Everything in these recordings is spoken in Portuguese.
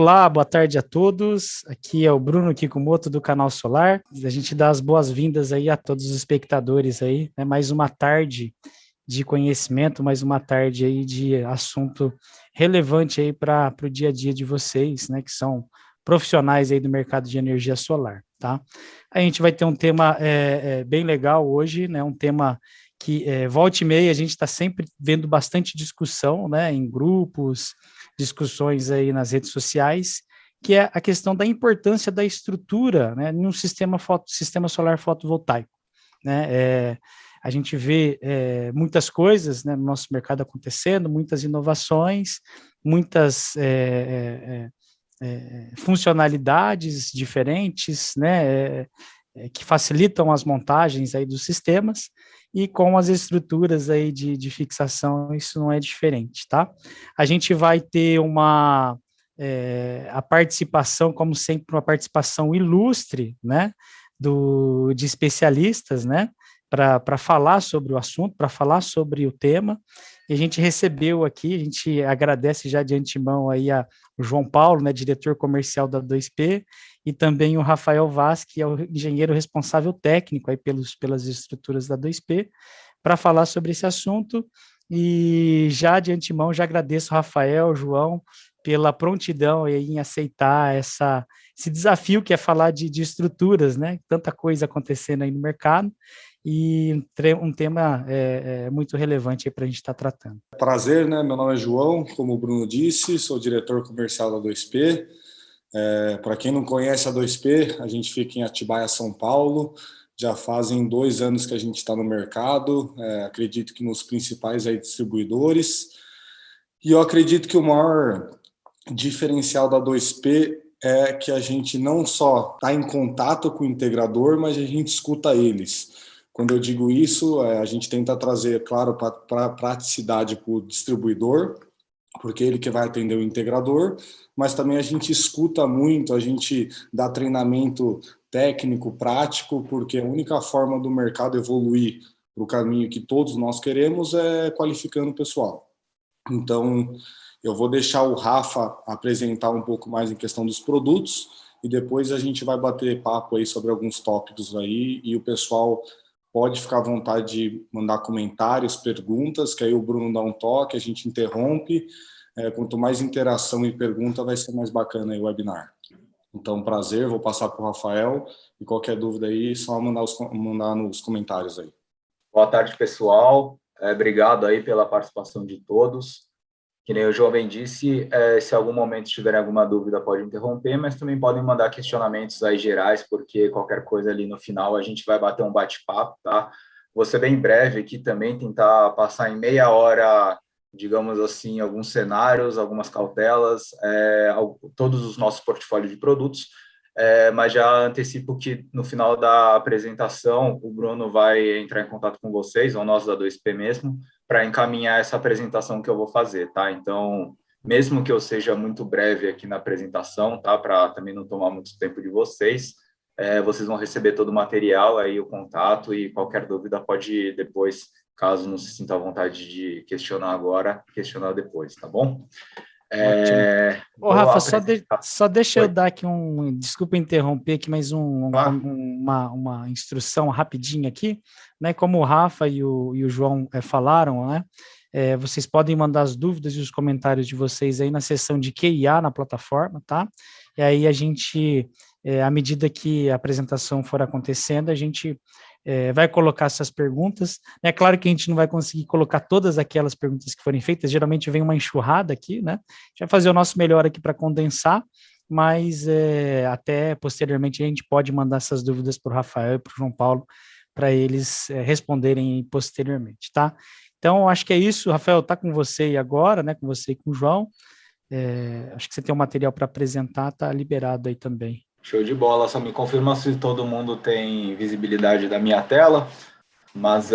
Olá, boa tarde a todos. Aqui é o Bruno Kikumoto do Canal Solar. A gente dá as boas-vindas aí a todos os espectadores aí, né? Mais uma tarde de conhecimento, mais uma tarde aí de assunto relevante aí para o dia a dia de vocês, né? Que são profissionais aí do mercado de energia solar, tá? A gente vai ter um tema bem legal hoje, né? Um tema que volta e meia a gente está sempre vendo bastante discussão, né? Em grupos, discussões aí nas redes sociais, que é a questão da importância da estrutura, né, em um sistema solar fotovoltaico, né? A gente vê muitas coisas, né, no nosso mercado acontecendo, muitas inovações, muitas funcionalidades diferentes, né, que facilitam as montagens aí dos sistemas, e com as estruturas aí de fixação, isso não é diferente, tá? A gente vai ter a participação, como sempre, uma participação ilustre, né, de especialistas, né, para falar sobre o assunto, para falar sobre o tema. E a gente recebeu aqui, a gente agradece já de antemão aí o João Paulo, né, diretor comercial da 2P, e também o Rafael Vaz, que é o engenheiro responsável técnico aí pelas estruturas da 2P, para falar sobre esse assunto. E já de antemão, já agradeço Rafael, João, pela prontidão em aceitar esse desafio que é falar de estruturas, né? Tanta coisa acontecendo aí no mercado, e um tema muito relevante para a gente estar tratando. Prazer, né? Meu nome é João, como o Bruno disse, sou diretor comercial da 2P. Para quem não conhece a 2P, a gente fica em Atibaia, São Paulo. Já fazem 2 anos que a gente está no mercado, acredito que nos principais aí distribuidores. E eu acredito que o maior diferencial da 2P é que a gente não só está em contato com o integrador, mas a gente escuta eles. Quando eu digo isso, a gente tenta trazer, claro, para praticidade para o distribuidor, porque ele que vai atender o integrador, mas também a gente escuta muito, a gente dá treinamento técnico, prático, porque a única forma do mercado evoluir para o caminho que todos nós queremos é qualificando o pessoal. Então, eu vou deixar o Rafa apresentar um pouco mais em questão dos produtos e depois a gente vai bater papo aí sobre alguns tópicos aí e o pessoal pode ficar à vontade de mandar comentários, perguntas, que aí o Bruno dá um toque, a gente interrompe. Quanto mais interação e pergunta, vai ser mais bacana aí o webinar. Então, prazer, vou passar para o Rafael e qualquer dúvida aí, só mandar nos comentários aí. Boa tarde, pessoal. Obrigado aí pela participação de todos. Que nem o João disse, se em algum momento tiverem alguma dúvida, pode interromper, mas também podem mandar questionamentos aí gerais, porque qualquer coisa ali no final a gente vai bater um bate-papo, tá? Vou ser bem breve aqui também, tentar passar em meia hora, digamos assim, alguns cenários, algumas cautelas, todos os nossos portfólios de produtos, mas já antecipo que no final da apresentação o Bruno vai entrar em contato com vocês, ou nós da 2P mesmo, para encaminhar essa apresentação que eu vou fazer, tá? Então, mesmo que eu seja muito breve aqui na apresentação, tá? Para também não tomar muito tempo de vocês, vocês vão receber todo o material aí, o contato, e qualquer dúvida pode depois, caso não se sinta à vontade de questionar agora, questionar depois, tá bom? Rafa, só deixa eu dar aqui desculpa interromper aqui, mas uma instrução rapidinha aqui, né? Como o Rafa e o João falaram, né? Vocês podem mandar as dúvidas e os comentários de vocês aí na seção de Q&A na plataforma, tá? E aí a gente, à medida que a apresentação for acontecendo, a gente vai colocar essas perguntas. É claro que a gente não vai conseguir colocar todas aquelas perguntas que forem feitas, geralmente vem uma enxurrada aqui, né? A gente vai fazer o nosso melhor aqui para condensar, mas até posteriormente a gente pode mandar essas dúvidas para o Rafael e para o João Paulo, para eles responderem posteriormente, tá? Então, acho que é isso. Rafael, está com você agora, né? Com você e com o João. Acho que você tem um material para apresentar, está liberado aí também. Show de bola, só me confirma se todo mundo tem visibilidade da minha tela, mas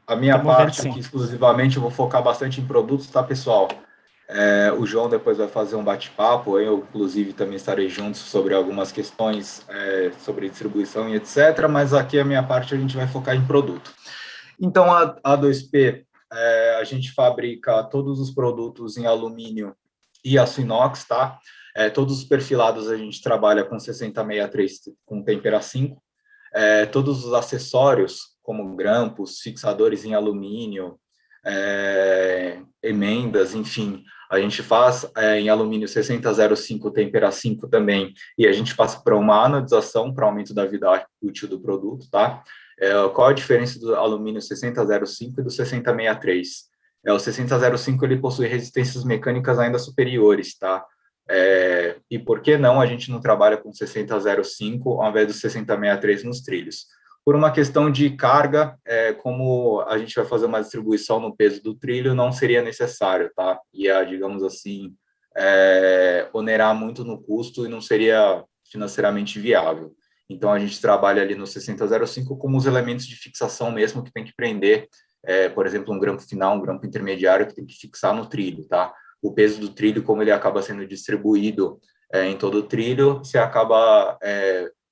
a minha parte aqui exclusivamente eu vou focar bastante em produtos, tá, pessoal? O João depois vai fazer um bate-papo, eu inclusive também estarei junto sobre algumas questões sobre distribuição e etc, mas aqui a minha parte a gente vai focar em produto. Então a 2P, a gente fabrica todos os produtos em alumínio e aço inox, tá? Todos os perfilados a gente trabalha com 6063 com tempera 5. Todos os acessórios, como grampos, fixadores em alumínio, emendas, enfim, a gente faz em alumínio 6005 tempera 5 também, e a gente passa para uma anodização para aumento da vida útil do produto, tá? Qual a diferença do alumínio 6005 e do 6063? O 6005 ele possui resistências mecânicas ainda superiores, tá? E por que não a gente não trabalha com 6005 ao invés do 6063 nos trilhos? Por uma questão de carga, como a gente vai fazer uma distribuição no peso do trilho, não seria necessário, tá? Ia, digamos assim, onerar muito no custo e não seria financeiramente viável. Então, a gente trabalha ali no 6005 como os elementos de fixação mesmo que tem que prender, por exemplo, um grampo final, um grampo intermediário que tem que fixar no trilho, tá? O peso do trilho, como ele acaba sendo distribuído em todo o trilho, você acaba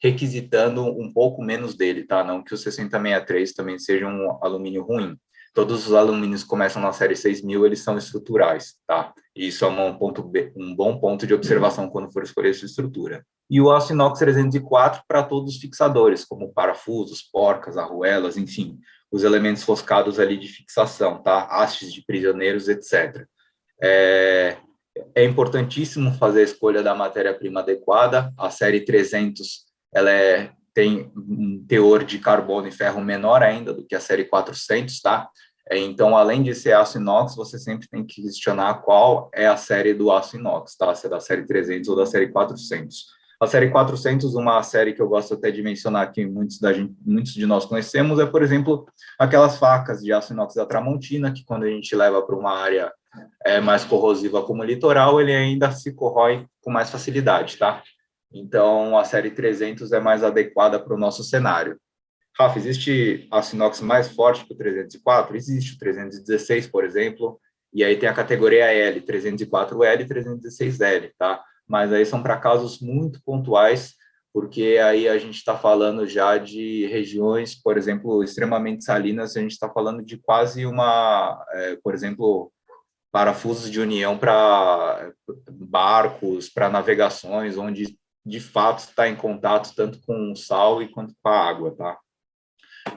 requisitando um pouco menos dele, tá? Não que o 6063 também seja um alumínio ruim. Todos os alumínios que começam na série 6000, eles são estruturais, tá? E isso é um bom ponto de observação quando for escolher sua estrutura. E o aço inox 304 para todos os fixadores, como parafusos, porcas, arruelas, enfim, os elementos roscados ali de fixação, tá? Hastes de prisioneiros, etc. É importantíssimo fazer a escolha da matéria-prima adequada. A série 300, ela tem um teor de carbono e ferro menor ainda do que a série 400, tá? Então, além de ser aço inox, você sempre tem que questionar qual é a série do aço inox, tá? Se é da série 300 ou da série 400. A série 400, uma série que eu gosto até de mencionar que muitos de nós conhecemos, por exemplo, aquelas facas de aço inox da Tramontina, que quando a gente leva para uma área mais corrosiva como o litoral, ele ainda se corrói com mais facilidade, tá? Então, a série 300 é mais adequada para o nosso cenário. Rafa, existe aço inox mais forte que o 304? Existe o 316, por exemplo, e aí tem a categoria L, 304L e 316L, tá? Mas aí são para casos muito pontuais, porque aí a gente está falando já de regiões, por exemplo, extremamente salinas, a gente está falando de quase por exemplo, parafusos de união para barcos, para navegações, onde de fato está em contato tanto com o sal quanto com a água, tá?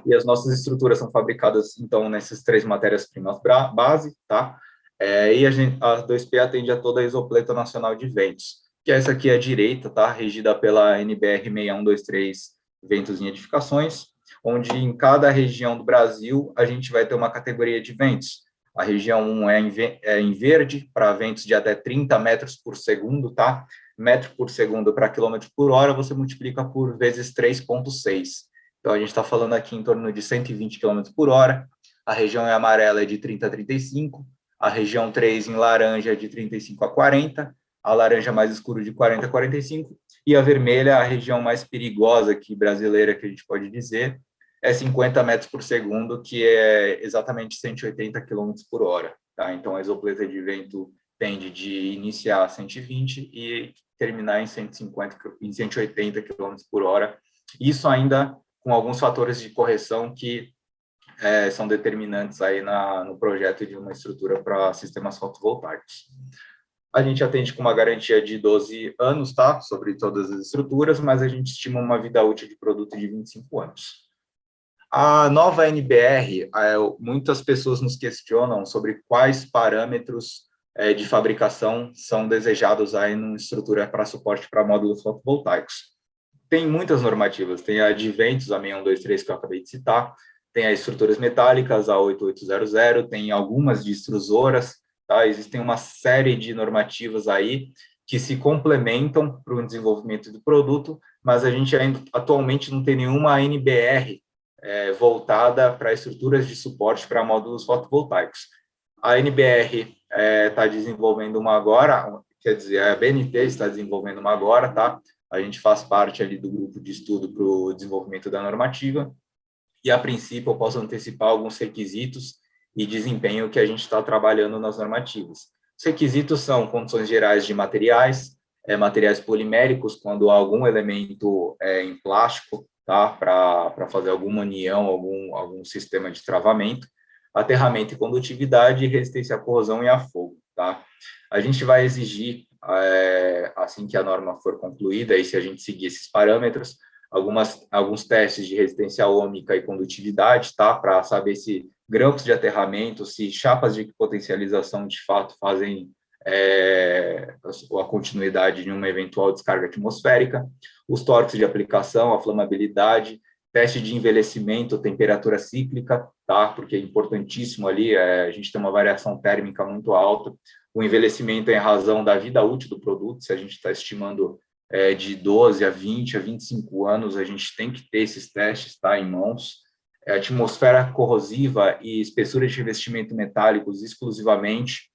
E as nossas estruturas são fabricadas, então, nessas 3 matérias-primas base, tá? E a 2P atende a toda a isopleta nacional de ventos, que essa aqui é a direita, tá? Regida pela NBR 6123 Ventos em Edificações, onde em cada região do Brasil a gente vai ter uma categoria de ventos. A região 1 é em verde, para ventos de até 30 metros por segundo, tá? Metro por segundo para quilômetro por hora, você multiplica por vezes 3,6. Então, a gente está falando aqui em torno de 120 km por hora. A região em amarela é de 30 a 35, a região 3 em laranja é de 35 a 40, a laranja mais escuro de 40 a 45, e a vermelha, a região mais perigosa aqui, brasileira, que a gente pode dizer, é 50 metros por segundo, que é exatamente 180 km por hora. Tá? Então, a isopleta de vento tende de iniciar a 120 e terminar em 180 km por hora. Isso ainda com alguns fatores de correção que são determinantes aí no projeto de uma estrutura para sistemas fotovoltaicos. A gente atende com uma garantia de 12 anos, tá? Sobre todas as estruturas, mas a gente estima uma vida útil de produto de 25 anos. A nova NBR, muitas pessoas nos questionam sobre quais parâmetros de fabricação são desejados aí numa estrutura para suporte para módulos fotovoltaicos. Tem muitas normativas, tem a de ventos, a 6123 que eu acabei de citar, tem as estruturas metálicas, a 8800, tem algumas de extrusoras, tá? Existem uma série de normativas aí que se complementam para o desenvolvimento do produto, mas a gente ainda atualmente não tem nenhuma NBR voltada para estruturas de suporte para módulos fotovoltaicos. A NBR está desenvolvendo uma agora, quer dizer, a BNT está desenvolvendo uma agora, tá? A gente faz parte ali do grupo de estudo para o desenvolvimento da normativa e, a princípio, eu posso antecipar alguns requisitos e desempenho que a gente está trabalhando nas normativas. Os requisitos são condições gerais de materiais, materiais poliméricos, quando há algum elemento em plástico, tá? Para fazer alguma união, algum sistema de travamento, aterramento e condutividade e resistência à corrosão e a fogo, tá? A gente vai exigir assim que a norma for concluída, e se a gente seguir esses parâmetros, alguns testes de resistência ohmica e condutividade, tá? Para saber se grampos de aterramento, se chapas de potencialização de fato fazem a continuidade de uma eventual descarga atmosférica, os torques de aplicação, a flamabilidade, teste de envelhecimento, temperatura cíclica, tá? Porque é importantíssimo ali, a gente tem uma variação térmica muito alta, o envelhecimento é em razão da vida útil do produto, se a gente está estimando de 12 a 20 a 25 anos, a gente tem que ter esses testes, tá, em mãos. Atmosfera corrosiva e espessura de revestimento metálicos exclusivamente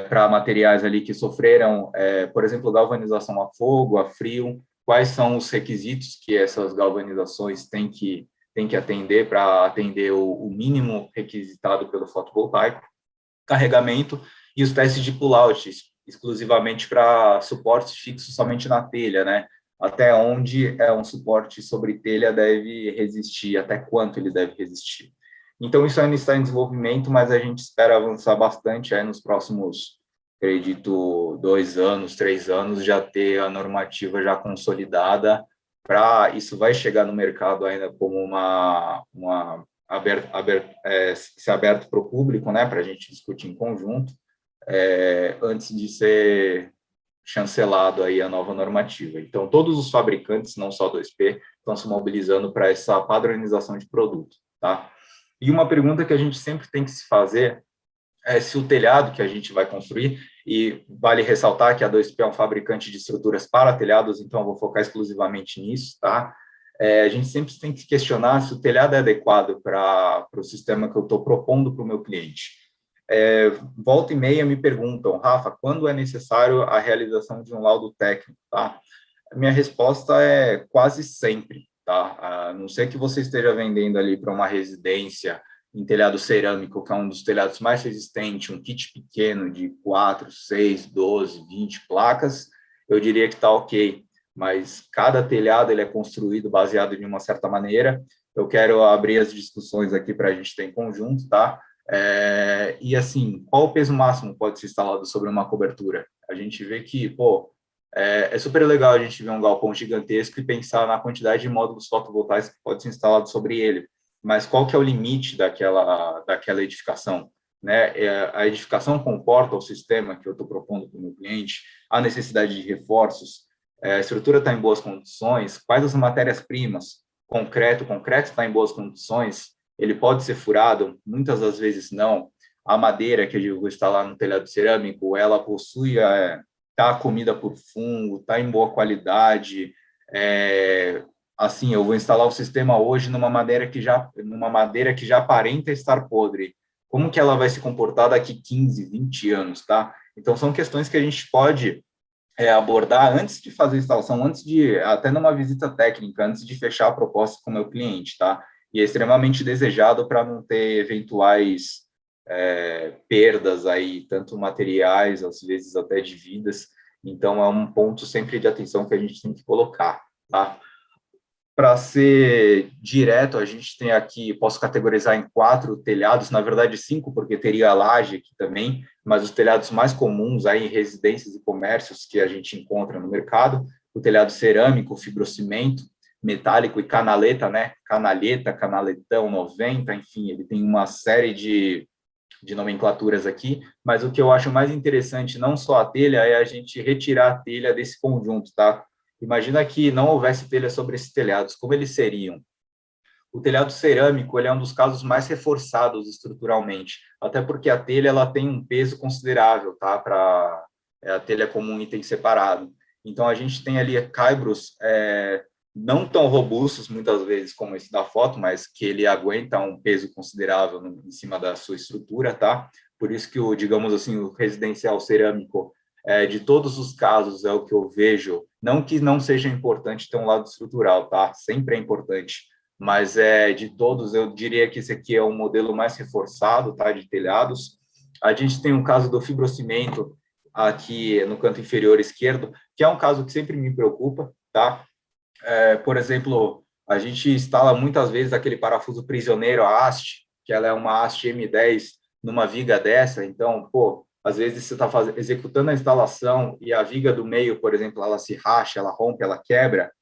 para materiais ali que sofreram, por exemplo, galvanização a fogo, a frio, quais são os requisitos que essas galvanizações têm que atender para atender o mínimo requisitado pelo fotovoltaico, carregamento e os testes de pull-out, exclusivamente para suportes fixos somente na telha, né? Até onde um suporte sobre telha deve resistir, até quanto ele deve resistir. Então, isso ainda está em desenvolvimento, mas a gente espera avançar bastante aí nos próximos, acredito, 2 anos, 3 anos, já ter a normativa já consolidada, isso vai chegar no mercado ainda como ser aberto para o público, né, para a gente discutir em conjunto, antes de ser chancelado aí a nova normativa. Então, todos os fabricantes, não só 2P, estão se mobilizando para essa padronização de produto, tá? E uma pergunta que a gente sempre tem que se fazer é se o telhado que a gente vai construir, e vale ressaltar que a 2P é um fabricante de estruturas para telhados, então eu vou focar exclusivamente nisso, tá? A gente sempre tem que questionar se o telhado é adequado para o sistema que eu estou propondo para o meu cliente. Volta e meia me perguntam, Rafa, quando é necessário a realização de um laudo técnico, tá? A minha resposta é quase sempre, tá? A não ser que você esteja vendendo ali para uma residência em telhado cerâmico, que é um dos telhados mais resistentes, um kit pequeno de 4, 6, 12, 20 placas, eu diria que está ok. Mas cada telhado ele é construído baseado em uma certa maneira. Eu quero abrir as discussões aqui para a gente ter em conjunto, tá? E assim, qual o peso máximo pode ser instalado sobre uma cobertura? A gente vê que, é super legal a gente ver um galpão gigantesco e pensar na quantidade de módulos fotovoltaicos que pode ser instalado sobre ele. Mas qual que é o limite daquela edificação? Né? A edificação comporta o sistema que eu estou propondo para o meu cliente, a necessidade de reforços, a estrutura está em boas condições, quais as matérias-primas, concreto está em boas condições, ele pode ser furado, muitas das vezes não, a madeira que eu vou instalar no telhado cerâmico, ela possui, está comida por fungo, está em boa qualidade, assim, eu vou instalar o sistema hoje numa madeira que já aparenta estar podre, como que ela vai se comportar daqui 15, 20 anos, tá? Então, são questões que a gente pode abordar antes de fazer a instalação, até numa visita técnica, antes de fechar a proposta com o meu cliente, tá? E é extremamente desejado para não ter eventuais perdas aí, tanto materiais, às vezes até de vidas. Então, é um ponto sempre de atenção que a gente tem que colocar, tá? Para ser direto, a gente tem aqui, posso categorizar em 4 telhados, na verdade 5, porque teria a laje aqui também, mas os telhados mais comuns aí em residências e comércios que a gente encontra no mercado, o telhado cerâmico, fibrocimento, metálico e canaleta, né? Canaleta, canaletão 90, enfim, ele tem uma série de nomenclaturas aqui, mas o que eu acho mais interessante, não só a telha, é a gente retirar a telha desse conjunto, tá? Imagina que não houvesse telha sobre esses telhados, como eles seriam? O telhado cerâmico ele é um dos casos mais reforçados estruturalmente, até porque a telha ela tem um peso considerável, tá? A telha como um item separado. Então, a gente tem ali caibros não tão robustos, muitas vezes, como esse da foto, mas que ele aguenta um peso considerável em cima da sua estrutura, tá? Por isso que, digamos assim, o residencial cerâmico, de todos os casos, é o que eu vejo, não que não seja importante ter um lado estrutural, tá? Sempre é importante, mas de todos, eu diria que esse aqui é o modelo mais reforçado, tá? De telhados. A gente tem um caso do fibrocimento aqui no canto inferior esquerdo, que é um caso que sempre me preocupa, tá? Por exemplo, a gente instala muitas vezes aquele parafuso prisioneiro, a haste, que ela é uma haste M10 numa viga dessa, então, às vezes você está executando a instalação e a viga do meio, por exemplo, ela se racha, ela rompe, ela quebra,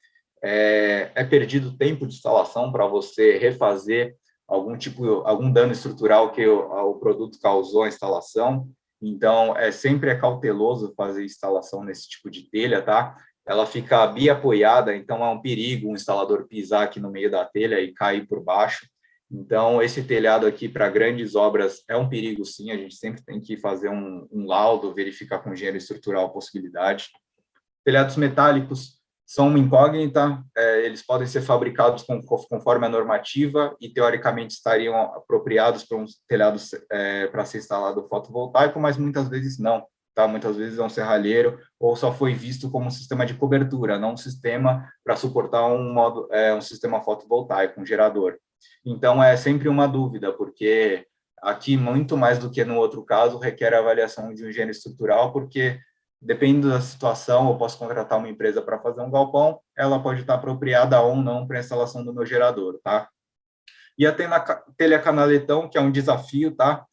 é perdido tempo de instalação para você refazer algum dano estrutural que o produto causou à instalação. Então, sempre é cauteloso fazer instalação nesse tipo de telha, tá? Ela fica biapoiada, então é um perigo um instalador pisar aqui no meio da telha e cair por baixo. Então, esse telhado aqui para grandes obras é um perigo, sim. A gente sempre tem que fazer um laudo, verificar com o engenheiro estrutural a possibilidade. Telhados metálicos são uma incógnita, eles podem ser fabricados conforme a normativa e, teoricamente, estariam apropriados para um telhado para ser instalado fotovoltaico, mas muitas vezes não, tá? Muitas vezes é um serralheiro ou só foi visto como um sistema de cobertura, não um sistema para suportar um sistema fotovoltaico, um gerador. Então, é sempre uma dúvida, porque aqui, muito mais do que no outro caso, requer a avaliação de um engenheiro estrutural, porque dependendo da situação, eu posso contratar uma empresa para fazer um galpão, ela pode estar apropriada ou não para a instalação do meu gerador, tá? E a telha canaletão, que é um desafio, tá?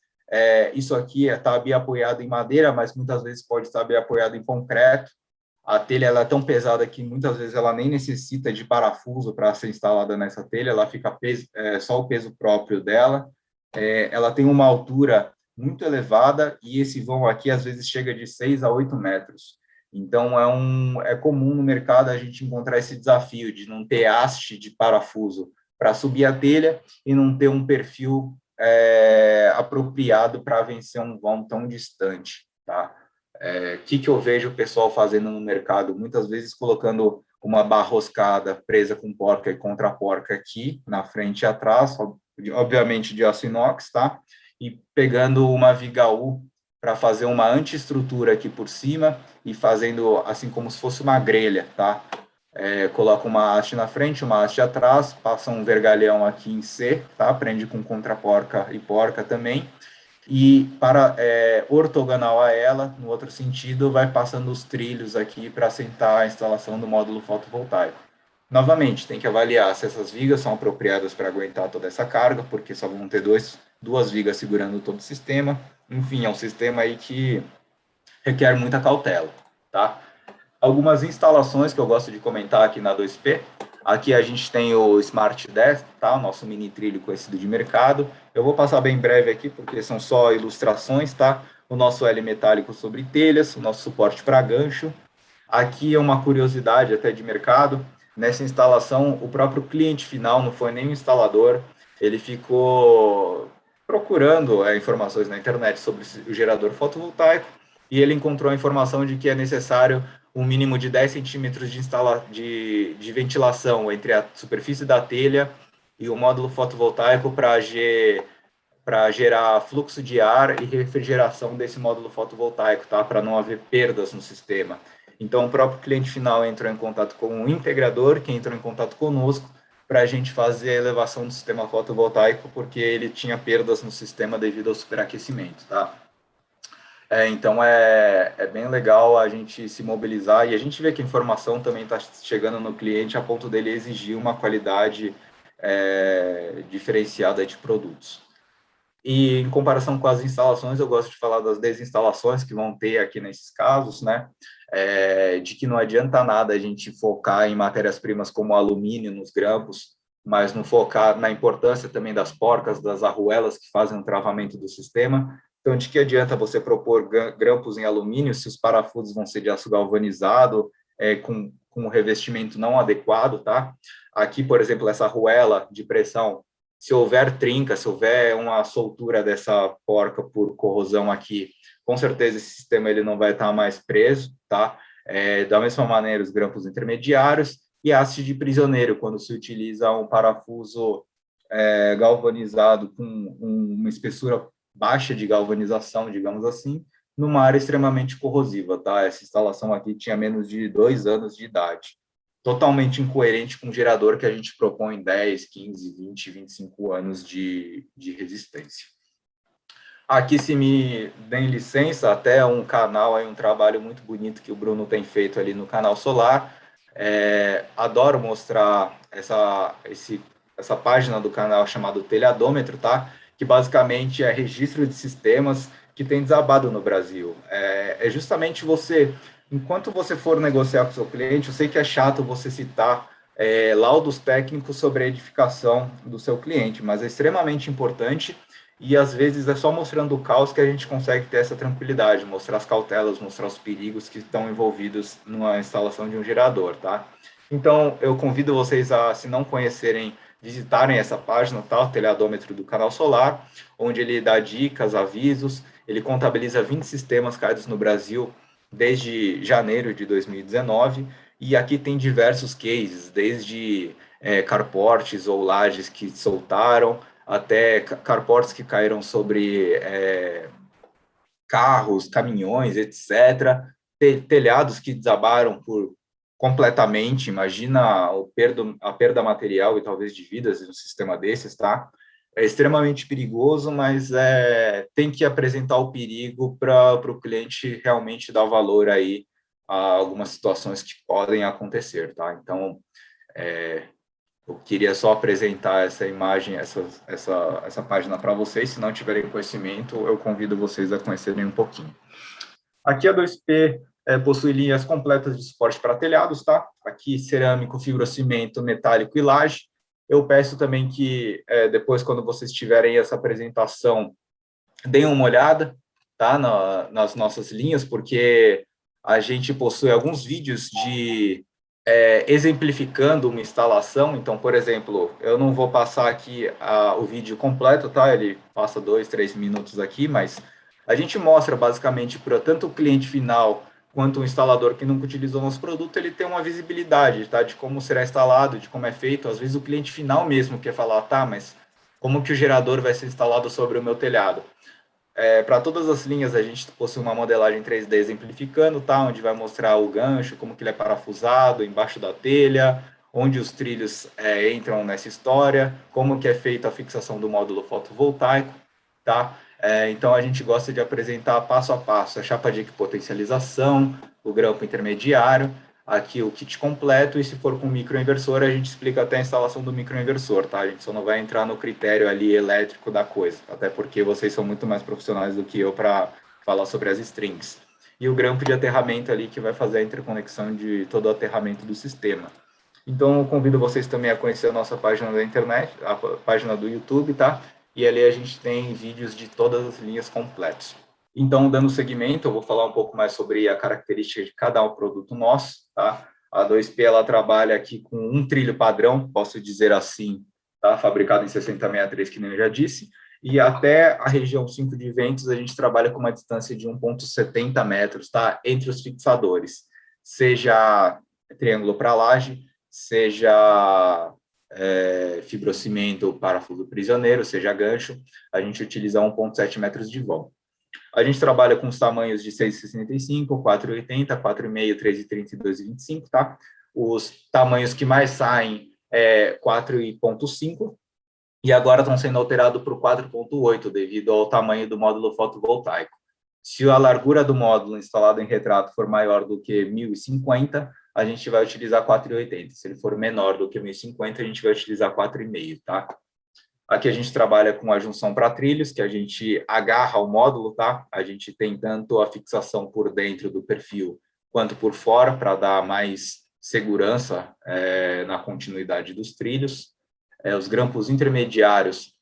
Isso aqui está biapoiado em madeira, mas muitas vezes pode estar biapoiado em concreto. A telha ela é tão pesada que muitas vezes ela nem necessita de parafuso para ser instalada nessa telha, ela fica só o peso próprio dela. Ela tem uma altura muito elevada e esse vão aqui às vezes chega de 6 a 8 metros. Então é comum no mercado a gente encontrar esse desafio de não ter haste de parafuso para subir a telha e não ter um perfil apropriado para vencer um vão tão distante, tá? Que eu vejo o pessoal fazendo no mercado? Muitas vezes colocando uma barra roscada presa com porca e contra-porca aqui, na frente e atrás, obviamente de aço inox, tá? E pegando uma viga U para fazer uma antiestrutura aqui por cima e fazendo assim como se fosse uma grelha, tá? Coloca uma haste na frente, uma haste atrás, passa um vergalhão aqui em C, tá? Prende com contra-porca e porca também. E para ortogonal a ela, no outro sentido, vai passando os trilhos aqui para assentar a instalação do módulo fotovoltaico. Novamente, tem que avaliar se essas vigas são apropriadas para aguentar toda essa carga, porque só vão ter duas vigas segurando todo o sistema. Enfim, é um sistema aí que requer muita cautela, tá? Algumas instalações que eu gosto de comentar aqui na 2P. Aqui a gente tem o Smart Desk, tá? O nosso mini trilho conhecido de mercado. Eu vou passar bem breve aqui, porque são só ilustrações, tá? O nosso L metálico sobre telhas, o nosso suporte para gancho. Aqui é uma curiosidade até de mercado. Nessa instalação, o próprio cliente final não foi nem o instalador, ele ficou procurando informações na internet sobre o gerador fotovoltaico e ele encontrou a informação de que é necessário um mínimo de 10 centímetros de ventilação entre a superfície da telha e o módulo fotovoltaico para gerar fluxo de ar e refrigeração desse módulo fotovoltaico, tá? Para não haver perdas no sistema. Então, o próprio cliente final entrou em contato com o integrador, que entrou em contato conosco, para a gente fazer a elevação do sistema fotovoltaico, porque ele tinha perdas no sistema devido ao superaquecimento, tá? Então, é bem legal a gente se mobilizar e a gente vê que a informação também está chegando no cliente a ponto dele exigir uma qualidade diferenciada de produtos. E, em comparação com as instalações, eu gosto de falar das desinstalações que vão ter aqui nesses casos, né? De que não adianta nada a gente focar em matérias-primas como alumínio nos grampos, mas não focar na importância também das porcas, das arruelas que fazem o travamento do sistema. Então, de que adianta você propor grampos em alumínio se os parafusos vão ser de aço galvanizado, com um revestimento não adequado, tá? Aqui, por exemplo, essa arruela de pressão, se houver trinca, se houver uma soltura dessa porca por corrosão aqui, com certeza esse sistema ele não vai estar mais preso, tá? Da mesma maneira, os grampos intermediários e haste de prisioneiro, quando se utiliza um parafuso galvanizado com uma espessura baixa de galvanização, digamos assim, numa área extremamente corrosiva, tá? Essa instalação aqui tinha menos de 2 anos de idade. Totalmente incoerente com o gerador que a gente propõe 10, 15, 20, 25 anos de resistência. Aqui, se me deem licença, até um canal, um trabalho muito bonito que o Bruno tem feito ali no canal Solar. Adoro mostrar essa página do canal chamado Telhadômetro, tá? que basicamente é registro de sistemas, que tem desabado no Brasil. É justamente você, enquanto você for negociar com o seu cliente, eu sei que é chato você citar laudos técnicos sobre a edificação do seu cliente, mas é extremamente importante e às vezes é só mostrando o caos que a gente consegue ter essa tranquilidade, mostrar as cautelas, mostrar os perigos que estão envolvidos na instalação de um gerador, tá? Então, eu convido vocês a, se não conhecerem, visitarem essa página, tá? O telhadômetro do Canal Solar, onde ele dá dicas, avisos, ele contabiliza 20 sistemas caídos no Brasil desde janeiro de 2019, e aqui tem diversos cases, desde carportes ou lajes que soltaram, até carportes que caíram sobre carros, caminhões, etc., telhados que desabaram completamente, imagina a perda material e talvez de vidas em um sistema desses, tá? É extremamente perigoso, mas tem que apresentar o perigo para o cliente realmente dar valor aí a algumas situações que podem acontecer, tá? Então, eu queria só apresentar essa imagem, essa página para vocês. Se não tiverem conhecimento, eu convido vocês a conhecerem um pouquinho. Aqui a 2P possui linhas completas de suporte para telhados, tá? Aqui cerâmico, fibrocimento, metálico e laje. Eu peço também que depois, quando vocês tiverem essa apresentação, deem uma olhada, tá? Nas nossas linhas, porque a gente possui alguns vídeos exemplificando uma instalação. Então, por exemplo, eu não vou passar aqui o vídeo completo, tá? Ele passa 2, 3 minutos aqui, mas a gente mostra basicamente para tanto o cliente final quanto o instalador que nunca utilizou nosso produto, ele tem uma visibilidade, tá? De como será instalado, de como é feito. Às vezes o cliente final mesmo quer falar, tá, mas como que o gerador vai ser instalado sobre o meu telhado? Para todas as linhas, a gente possui uma modelagem 3D exemplificando, tá? Onde vai mostrar o gancho, como que ele é parafusado embaixo da telha, onde os trilhos entram nessa história, como que é feita a fixação do módulo fotovoltaico, tá? Então, a gente gosta de apresentar passo a passo a chapa de equipotencialização, o grampo intermediário, aqui o kit completo, e se for com microinversor, a gente explica até a instalação do microinversor, tá? A gente só não vai entrar no critério ali elétrico da coisa, até porque vocês são muito mais profissionais do que eu para falar sobre as strings. E o grampo de aterramento ali, que vai fazer a interconexão de todo o aterramento do sistema. Então, eu convido vocês também a conhecer a nossa página da internet, a página do YouTube, tá? E ali a gente tem vídeos de todas as linhas completas. Então, dando seguimento, eu vou falar um pouco mais sobre a característica de cada produto nosso, tá? A 2P, ela trabalha aqui com um trilho padrão, posso dizer assim, tá? Fabricado em 6063, que nem eu já disse, e até a região 5 de ventos, a gente trabalha com uma distância de 1,70 metros, tá? Entre os fixadores, seja triângulo para laje, seja fibrocimento ou parafuso prisioneiro, seja gancho, a gente utiliza 1,7 metros de vão. A gente trabalha com os tamanhos de 6,65, 4,80, 4,5, 3,30 e 2,25, tá? Os tamanhos que mais saem é 4,5 e agora estão sendo alterados para o 4,8 devido ao tamanho do módulo fotovoltaico. Se a largura do módulo instalado em retrato for maior do que 1.050, a gente vai utilizar 4,80. Se ele for menor do que 1.050, a gente vai utilizar 4,5, tá? Aqui a gente trabalha com a junção para trilhos, que a gente agarra o módulo, tá? A gente tem tanto a fixação por dentro do perfil quanto por fora, para dar mais segurança na continuidade dos trilhos. Os grampos intermediários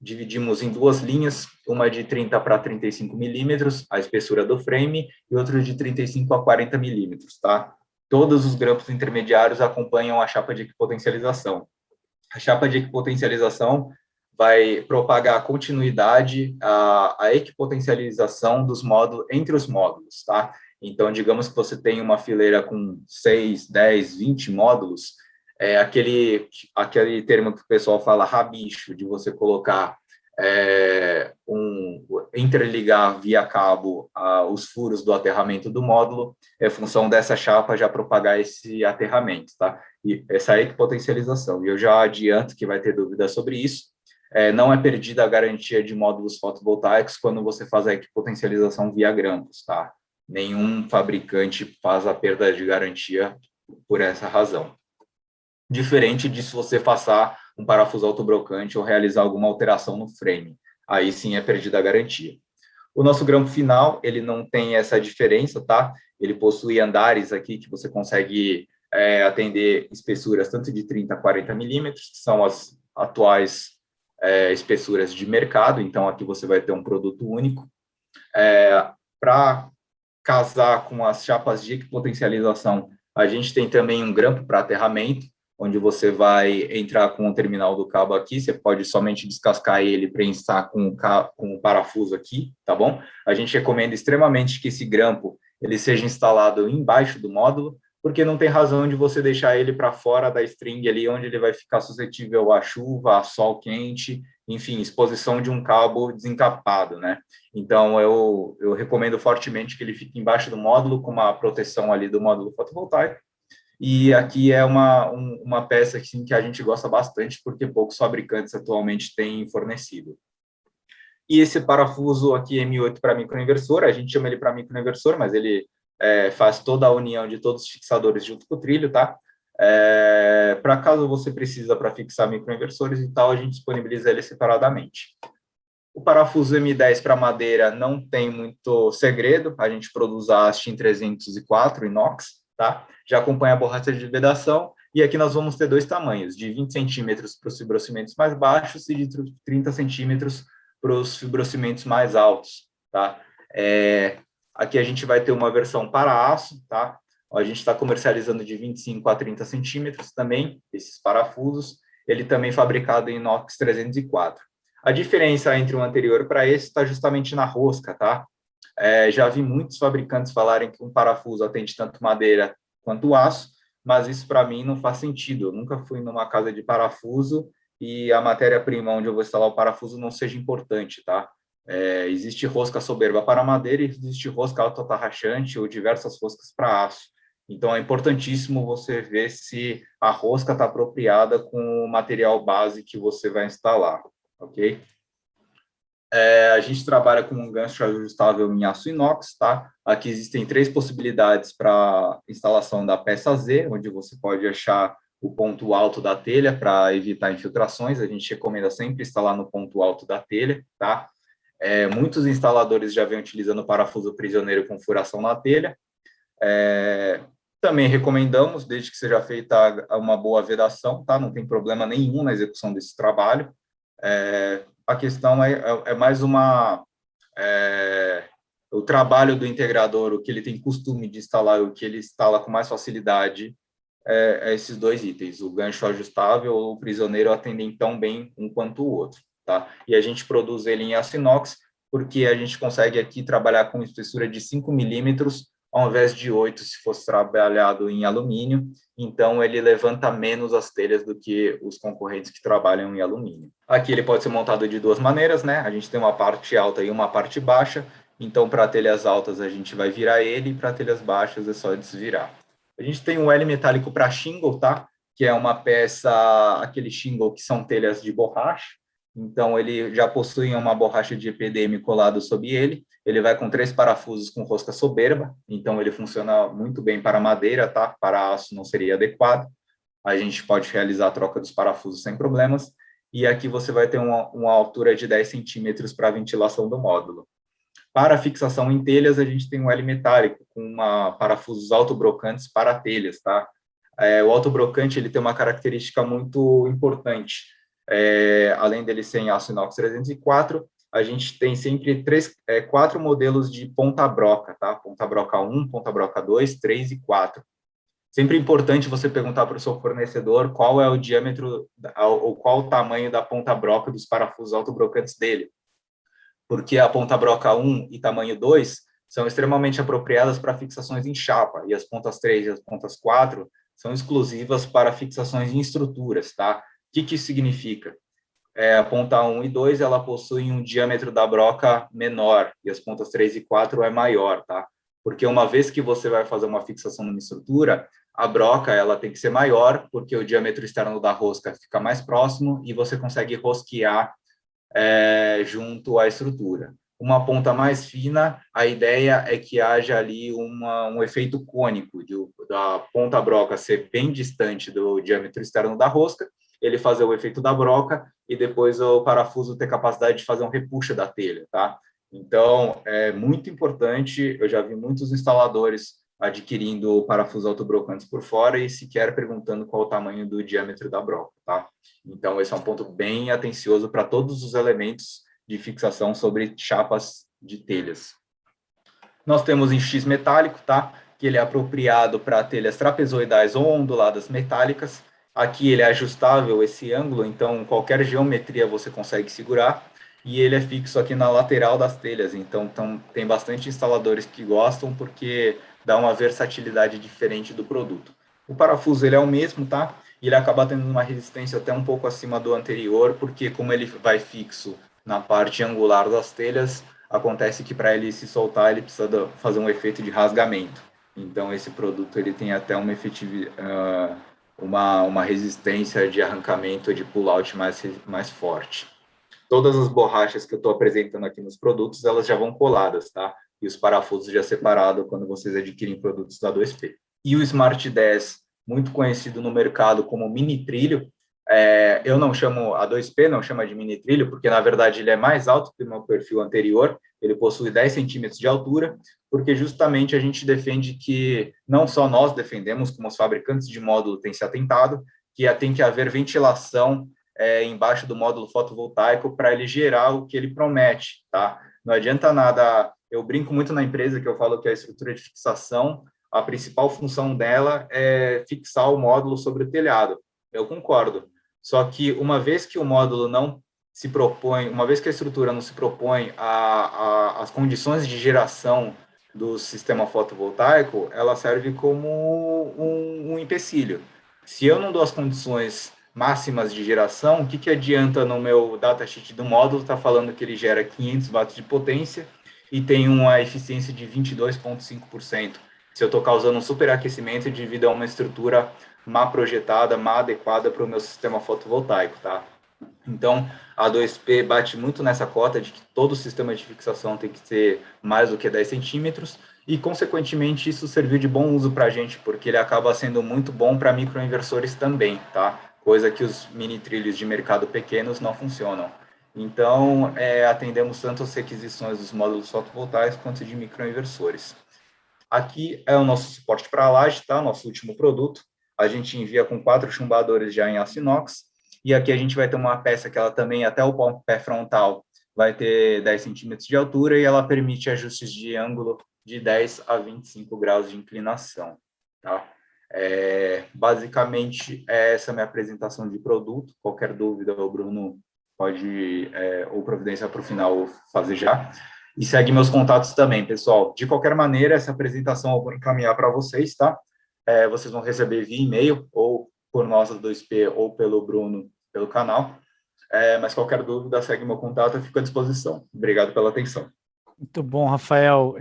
dividimos em duas linhas, uma de 30 para 35 milímetros, a espessura do frame, e outra de 35 a 40 milímetros, tá? Todos os grampos intermediários acompanham a chapa de equipotencialização. A chapa de equipotencialização vai propagar a continuidade, a equipotencialização dos módulos, entre os módulos, tá? Então, digamos que você tem uma fileira com 6, 10, 20 módulos, aquele termo que o pessoal fala rabicho, de você colocar interligar via cabo os furos do aterramento do módulo, é função dessa chapa já propagar esse aterramento, tá? E essa equipotencialização. E eu já adianto que vai ter dúvida sobre isso. Não é perdida a garantia de módulos fotovoltaicos quando você faz a equipotencialização via grampos, tá? Nenhum fabricante faz a perda de garantia por essa razão. Diferente de se você passar um parafuso autobrocante ou realizar alguma alteração no frame. aí sim é perdida a garantia. O nosso grampo final, ele não tem essa diferença, tá? Ele possui andares aqui que você consegue atender espessuras tanto de 30 a 40 milímetros, que são as atuais espessuras de mercado, então aqui você vai ter um produto único. Para casar com as chapas de potencialização, a gente tem também um grampo para aterramento, onde você vai entrar com o terminal do cabo aqui, você pode somente descascar ele, prensar com o parafuso aqui, tá bom? A gente recomenda extremamente que esse grampo ele seja instalado embaixo do módulo, porque não tem razão de você deixar ele para fora da string ali, onde ele vai ficar suscetível à chuva, a sol quente, enfim, exposição de um cabo desencapado, né? Então, eu recomendo fortemente que ele fique embaixo do módulo, com uma proteção ali do módulo fotovoltaico. E aqui é uma peça assim, que a gente gosta bastante, porque poucos fabricantes atualmente têm fornecido. E esse parafuso aqui M8 para microinversor, a gente chama ele para microinversor, mas ele faz toda a união de todos os fixadores junto com o trilho, tá? Para caso você precisa para fixar microinversores e tal, a gente disponibiliza ele separadamente. O parafuso M10 para madeira não tem muito segredo, a gente produz a Astin 304 inox, tá? Já acompanha a borracha de vedação, e aqui nós vamos ter dois tamanhos, de 20 centímetros para os fibrocimentos mais baixos e de 30 centímetros para os fibrocimentos mais altos, tá? Aqui a gente vai ter uma versão para aço, tá? A gente está comercializando de 25 a 30 centímetros também, esses parafusos. Ele também é fabricado em inox 304. A diferença entre o anterior para esse está justamente na rosca, tá? Já vi muitos fabricantes falarem que um parafuso atende tanto madeira quanto aço, mas isso para mim não faz sentido. Eu nunca fui numa casa de parafuso e a matéria-prima onde eu vou instalar o parafuso não seja importante, tá? Existe rosca soberba para madeira e existe rosca autotarrachante ou diversas roscas para aço. Então, é importantíssimo você ver se a rosca está apropriada com o material base que você vai instalar, ok? A gente trabalha com um gancho ajustável em aço inox, tá? Aqui existem 3 possibilidades para instalação da peça Z, onde você pode achar o ponto alto da telha para evitar infiltrações. A gente recomenda sempre instalar no ponto alto da telha, tá? Muitos instaladores já vêm utilizando parafuso prisioneiro com furação na telha. Também recomendamos, desde que seja feita uma boa vedação, tá? Não tem problema nenhum na execução desse trabalho. A questão é mais o trabalho do integrador, o que ele tem costume de instalar, o que ele instala com mais facilidade, esses 2 itens, o gancho ajustável ou o prisioneiro atendem tão bem um quanto o outro, tá? E a gente produz ele em aço inox, porque a gente consegue aqui trabalhar com espessura de 5 milímetros, ao invés de 8, se fosse trabalhado em alumínio, então ele levanta menos as telhas do que os concorrentes que trabalham em alumínio. Aqui ele pode ser montado de 2 maneiras, né? A gente tem uma parte alta e uma parte baixa, então para telhas altas a gente vai virar ele, e para telhas baixas é só desvirar. A gente tem um L metálico para shingle, tá? Que é uma peça, aquele shingle que são telhas de borracha, então ele já possui uma borracha de EPDM colado sob ele. Ele vai com 3 parafusos com rosca soberba, então ele funciona muito bem para madeira, tá? Para aço não seria adequado. A gente pode realizar a troca dos parafusos sem problemas. E aqui você vai ter uma altura de 10 centímetros para a ventilação do módulo. Para fixação em telhas, a gente tem um L metálico com parafusos autobrocantes para telhas, tá? O autobrocante ele tem uma característica muito importante. Além dele ser em aço inox 304, a gente tem sempre 4 modelos de ponta-broca, tá? Ponta-broca 1, ponta-broca 2, 3 e 4. Sempre importante você perguntar para o seu fornecedor qual é o diâmetro ou qual o tamanho da ponta-broca dos parafusos autobrocantes dele. Porque a ponta-broca 1 e tamanho 2 são extremamente apropriadas para fixações em chapa, e as pontas 3 e as pontas 4 são exclusivas para fixações em estruturas, tá? O que isso significa? A ponta 1 e 2, ela possui um diâmetro da broca menor, e as pontas 3 e 4 é maior, tá? Porque uma vez que você vai fazer uma fixação numa estrutura, a broca, ela tem que ser maior, porque o diâmetro externo da rosca fica mais próximo, e você consegue rosquear junto à estrutura. Uma ponta mais fina, a ideia é que haja ali um efeito cônico, da ponta broca ser bem distante do diâmetro externo da rosca, ele fazer o efeito da broca e depois o parafuso ter capacidade de fazer um repuxa da telha, tá? Então, é muito importante, eu já vi muitos instaladores adquirindo parafusos autobrocantes por fora e sequer perguntando qual o tamanho do diâmetro da broca, tá? Então, esse é um ponto bem atencioso para todos os elementos de fixação sobre chapas de telhas. Nós temos em X metálico, tá? Que ele é apropriado para telhas trapezoidais ou onduladas metálicas. Aqui ele é ajustável esse ângulo, então qualquer geometria você consegue segurar. E ele é fixo aqui na lateral das telhas, então tem bastante instaladores que gostam porque dá uma versatilidade diferente do produto. O parafuso ele é o mesmo, tá? E ele acaba tendo uma resistência até um pouco acima do anterior, porque como ele vai fixo na parte angular das telhas, acontece que para ele se soltar, ele precisa fazer um efeito de rasgamento. Então, esse produto ele tem até uma resistência de arrancamento, de pull-out mais forte. Todas as borrachas que eu estou apresentando aqui nos produtos, elas já vão coladas, tá? E os parafusos já separados quando vocês adquirem produtos da 2P. E o Smart 10, muito conhecido no mercado como mini trilho, eu não chamo a 2P, não chama de mini trilho, porque na verdade ele é mais alto que o meu perfil anterior, ele possui 10 centímetros de altura, porque justamente a gente defende que, não só nós defendemos, como os fabricantes de módulo têm se atentado, que tem que haver ventilação embaixo do módulo fotovoltaico para ele gerar o que ele promete, tá? Não adianta nada, eu brinco muito na empresa que eu falo que a estrutura de fixação, a principal função dela é fixar o módulo sobre o telhado. Eu concordo. Só que uma vez que o módulo não se propõe, uma vez que a estrutura não se propõe as condições de geração do sistema fotovoltaico, ela serve como um empecilho. Se eu não dou as condições máximas de geração, o que adianta no meu datasheet do módulo estar falando que ele gera 500 watts de potência e tem uma eficiência de 22,5%, se eu estou causando um superaquecimento devido a uma estrutura má projetada, má adequada para o meu sistema fotovoltaico, tá? Então, a 2P bate muito nessa cota de que todo sistema de fixação tem que ter mais do que 10 centímetros e, consequentemente, isso serviu de bom uso para a gente, porque ele acaba sendo muito bom para microinversores também, tá? Coisa que os mini trilhos de mercado pequenos não funcionam. Então, atendemos tanto as requisições dos módulos fotovoltaicos quanto de microinversores. Aqui é o nosso suporte para a laje, tá? Nosso último produto. A gente envia com 4 chumbadores já em aço inox. E aqui a gente vai ter uma peça que ela também, até o pé frontal, vai ter 10 centímetros de altura e ela permite ajustes de ângulo de 10 a 25 graus de inclinação, tá? Basicamente, essa é a minha apresentação de produto. Qualquer dúvida, o Bruno pode, ou providenciar para o final, fazer já. E segue meus contatos também, pessoal. De qualquer maneira, essa apresentação eu vou encaminhar para vocês, tá? Vocês vão receber via e-mail, ou por nós do 2P, ou pelo Bruno, pelo canal. Mas qualquer dúvida, segue meu contato, eu fico à disposição. Obrigado pela atenção. Muito bom, Rafael.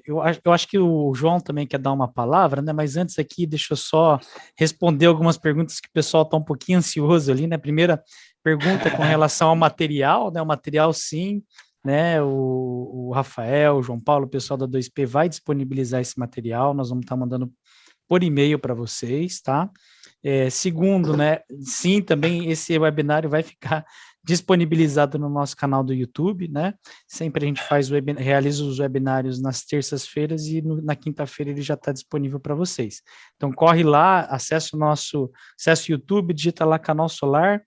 Eu acho que o João também quer dar uma palavra, né? Mas antes aqui, deixa eu só responder algumas perguntas que o pessoal está um pouquinho ansioso ali, né? Primeira pergunta com relação ao material, né? O material, sim, né? O Rafael, o João Paulo, o pessoal da 2P vai disponibilizar esse material, nós vamos estar mandando por e-mail para vocês, tá? Segundo, né? Sim, também esse webinário vai ficar disponibilizado no nosso canal do YouTube, né? Sempre a gente realiza os webinários nas terças-feiras e na quinta-feira ele já está disponível para vocês. Então corre lá, acessa o YouTube, digita lá Canal Solar,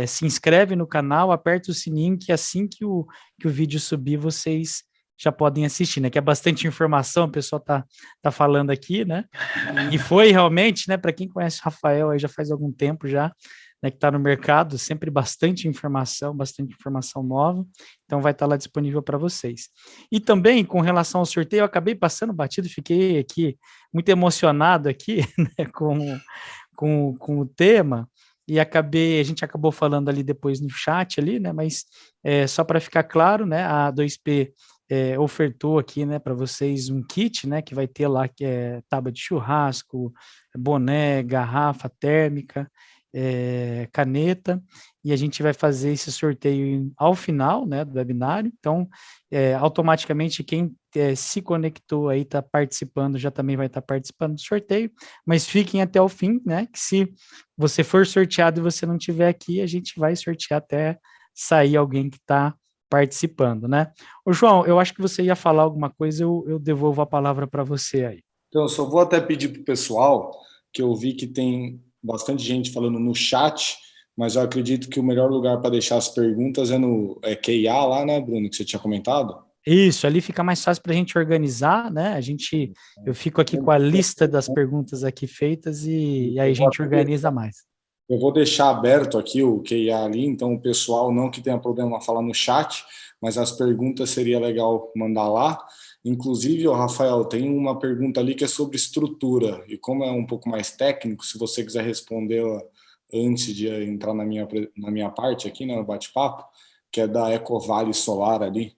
se inscreve no canal, aperta o sininho que assim que o vídeo subir, vocês já podem assistir, né? Que é bastante informação, o pessoal tá falando aqui, né? E foi realmente, né? Para quem conhece o Rafael aí já faz algum tempo já, né, que está no mercado, sempre bastante informação nova, então vai estar lá disponível para vocês. E também, com relação ao sorteio, eu acabei passando batido, fiquei aqui muito emocionado aqui, né, com o tema, e a gente acabou falando ali depois no chat ali, né, mas só para ficar claro, né, a 2P ofertou aqui, né, para vocês um kit, né, que vai ter lá, que é tábua de churrasco, boné, garrafa térmica, caneta, e a gente vai fazer esse sorteio ao final, né, do webinário. Então, automaticamente quem se conectou aí, está participando, já também vai estar participando do sorteio, mas fiquem até o fim, né, que se você for sorteado e você não estiver aqui, a gente vai sortear até sair alguém que está participando, né? Ô, João, eu acho que você ia falar alguma coisa, eu devolvo a palavra para você aí. Então, eu só vou até pedir para o pessoal, que eu vi que tem bastante gente falando no chat, mas eu acredito que o melhor lugar para deixar as perguntas é no QIA lá, né, Bruno, que você tinha comentado? Isso, ali fica mais fácil para a gente organizar, né? Eu fico aqui com a lista das perguntas aqui feitas e aí a gente organiza mais. Eu vou deixar aberto aqui o QIA ali, então o pessoal não que tenha problema falar no chat, mas as perguntas seria legal mandar lá. Inclusive, Rafael, tem uma pergunta ali que é sobre estrutura, e como é um pouco mais técnico, se você quiser respondê-la antes de entrar na minha parte aqui, né, no bate-papo, que é da Ecovale Solar ali.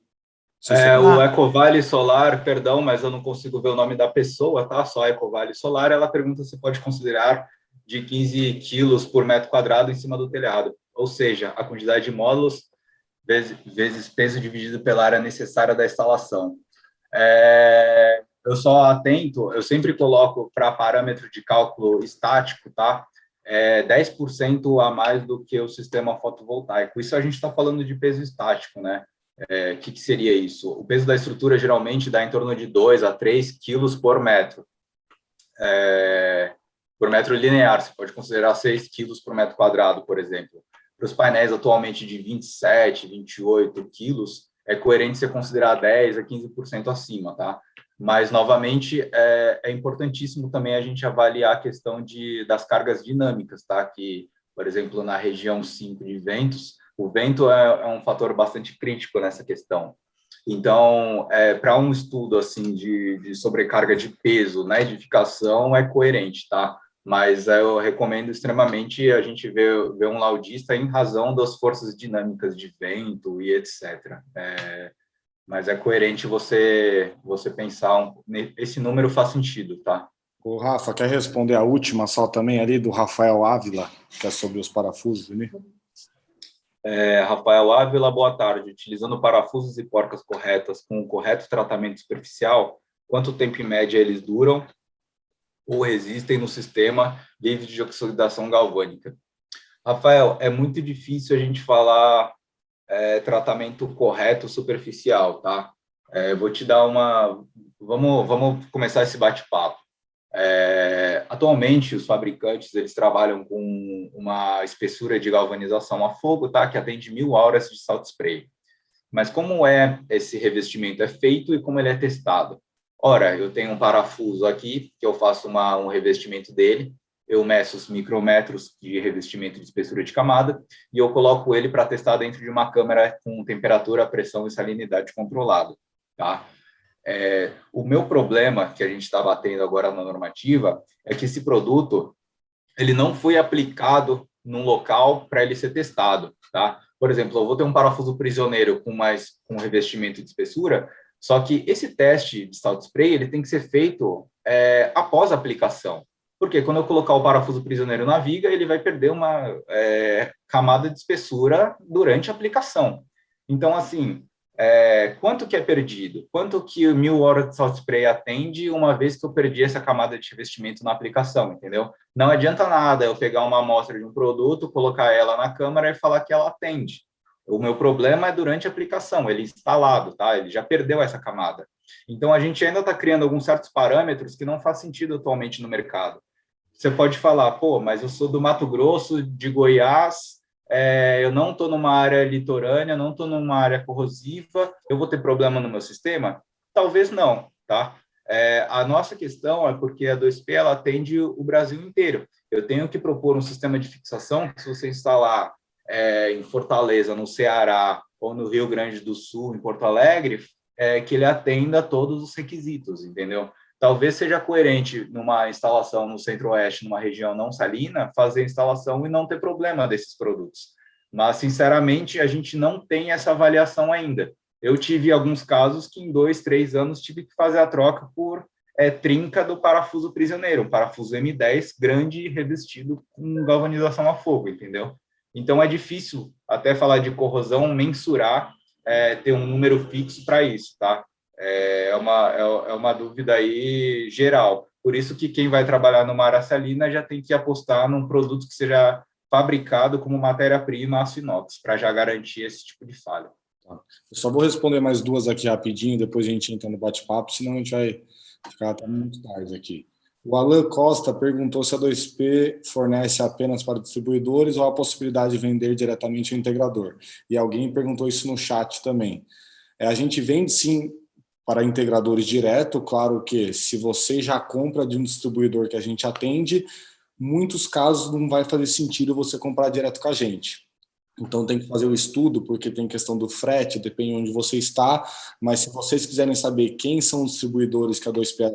O Ecovale Solar, perdão, mas eu não consigo ver o nome da pessoa, tá? Só Ecovale Solar. Ela pergunta se pode considerar de 15 quilos por metro quadrado em cima do telhado, ou seja, a quantidade de módulos vezes peso dividido pela área necessária da instalação. Eu só atento, eu sempre coloco para parâmetro de cálculo estático, tá? 10% a mais do que o sistema fotovoltaico. Isso a gente está falando de peso estático, né? Que seria isso? O peso da estrutura geralmente dá em torno de 2 a 3 quilos por metro. Por metro linear, você pode considerar 6 quilos por metro quadrado, por exemplo. Para os painéis atualmente de 27, 28 quilos, é coerente você considerar 10 a 15% acima, tá? Mas, novamente, é importantíssimo também a gente avaliar a questão das cargas dinâmicas, tá? Que, por exemplo, na região 5 de ventos, o vento é um fator bastante crítico nessa questão. Então, para um estudo assim de sobrecarga de peso na edificação, é coerente, tá? Mas eu recomendo extremamente a gente ver um laudista em razão das forças dinâmicas de vento e etc. Mas é coerente você pensar, esse número faz sentido, tá? O Rafa, quer responder a última só também ali do Rafael Ávila, que é sobre os parafusos ali? Rafael Ávila, boa tarde. Utilizando parafusos e porcas corretas com o correto tratamento superficial, quanto tempo em média eles duram ou resistem no sistema livre de oxidação galvânica? Rafael, é muito difícil a gente falar tratamento correto superficial, tá? Vou te dar uma... Vamos começar esse bate-papo. Atualmente, os fabricantes eles trabalham com uma espessura de galvanização a fogo, tá? Que atende 1000 auras de salt spray. Mas como esse revestimento é feito e como ele é testado? Ora, eu tenho um parafuso aqui, que eu faço um revestimento dele, eu meço os micrômetros de revestimento de espessura de camada e eu coloco ele para testar dentro de uma câmara com temperatura, pressão e salinidade controlada, tá? O meu problema, que a gente está batendo agora na normativa, é que esse produto ele não foi aplicado num local para ele ser testado, tá? Por exemplo, eu vou ter um parafuso prisioneiro com revestimento de espessura, só que esse teste de salt spray ele tem que ser feito após a aplicação. Porque quando eu colocar o parafuso prisioneiro na viga, ele vai perder uma camada de espessura durante a aplicação. Então, assim, quanto que é perdido? Quanto que 1000 horas de salt spray atende uma vez que eu perdi essa camada de revestimento na aplicação, entendeu? Não adianta nada eu pegar uma amostra de um produto, colocar ela na câmara e falar que ela atende. O meu problema é durante a aplicação, ele instalado, tá? Ele já perdeu essa camada. Então, a gente ainda está criando alguns certos parâmetros que não faz sentido atualmente no mercado. Você pode falar, pô, mas eu sou do Mato Grosso, de Goiás, eu não estou numa área litorânea, não estou numa área corrosiva, eu vou ter problema no meu sistema? Talvez não, tá? A nossa questão é porque a 2P ela atende o Brasil inteiro. Eu tenho que propor um sistema de fixação que se você instalar em Fortaleza, no Ceará, ou no Rio Grande do Sul, em Porto Alegre, que ele atenda todos os requisitos, entendeu? Talvez seja coerente numa instalação no Centro-Oeste, numa região não salina, fazer a instalação e não ter problema desses produtos. Mas, sinceramente, a gente não tem essa avaliação ainda. Eu tive alguns casos que em 2, 3 anos tive que fazer a troca por trinca do parafuso prisioneiro, um parafuso M10 grande revestido com galvanização a fogo, entendeu? Então é difícil até falar de corrosão, mensurar, ter um número fixo para isso, tá? É uma dúvida aí geral. Por isso que quem vai trabalhar numa área salina já tem que apostar num produto que seja fabricado como matéria-prima aço inox, para já garantir esse tipo de falha. Eu só vou responder mais duas aqui rapidinho, depois a gente entra no bate-papo, senão a gente vai ficar até muito tarde aqui. O Alan Costa perguntou se a 2P fornece apenas para distribuidores ou a possibilidade de vender diretamente ao integrador. E alguém perguntou isso no chat também. A gente vende sim para integradores direto, claro que se você já compra de um distribuidor que a gente atende, muitos casos não vai fazer sentido você comprar direto com a gente. Então tem que fazer o estudo, porque tem questão do frete, depende de onde você está, mas se vocês quiserem saber quem são os distribuidores que a 2P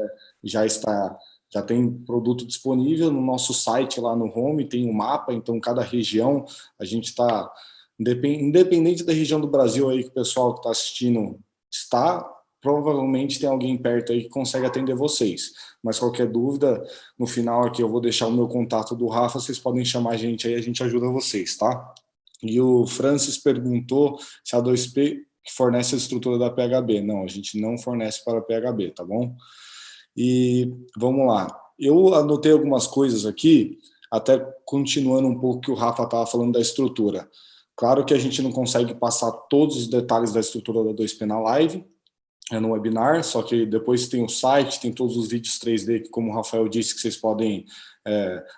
já tem produto disponível no nosso site lá no home, tem um mapa, então cada região a gente está, independente da região do Brasil aí que o pessoal que está assistindo está, provavelmente tem alguém perto aí que consegue atender vocês. Mas qualquer dúvida, no final aqui eu vou deixar o meu contato do Rafa, vocês podem chamar a gente aí, a gente ajuda vocês, tá? E o Francis perguntou se a 2P que fornece a estrutura da PHB. Não, a gente não fornece para a PHB, tá bom? E vamos lá. Eu anotei algumas coisas aqui, até continuando um pouco o que o Rafa estava falando da estrutura. Claro que a gente não consegue passar todos os detalhes da estrutura da 2P na live, no webinar, só que depois tem o site, tem todos os vídeos 3D, que como o Rafael disse, que vocês podem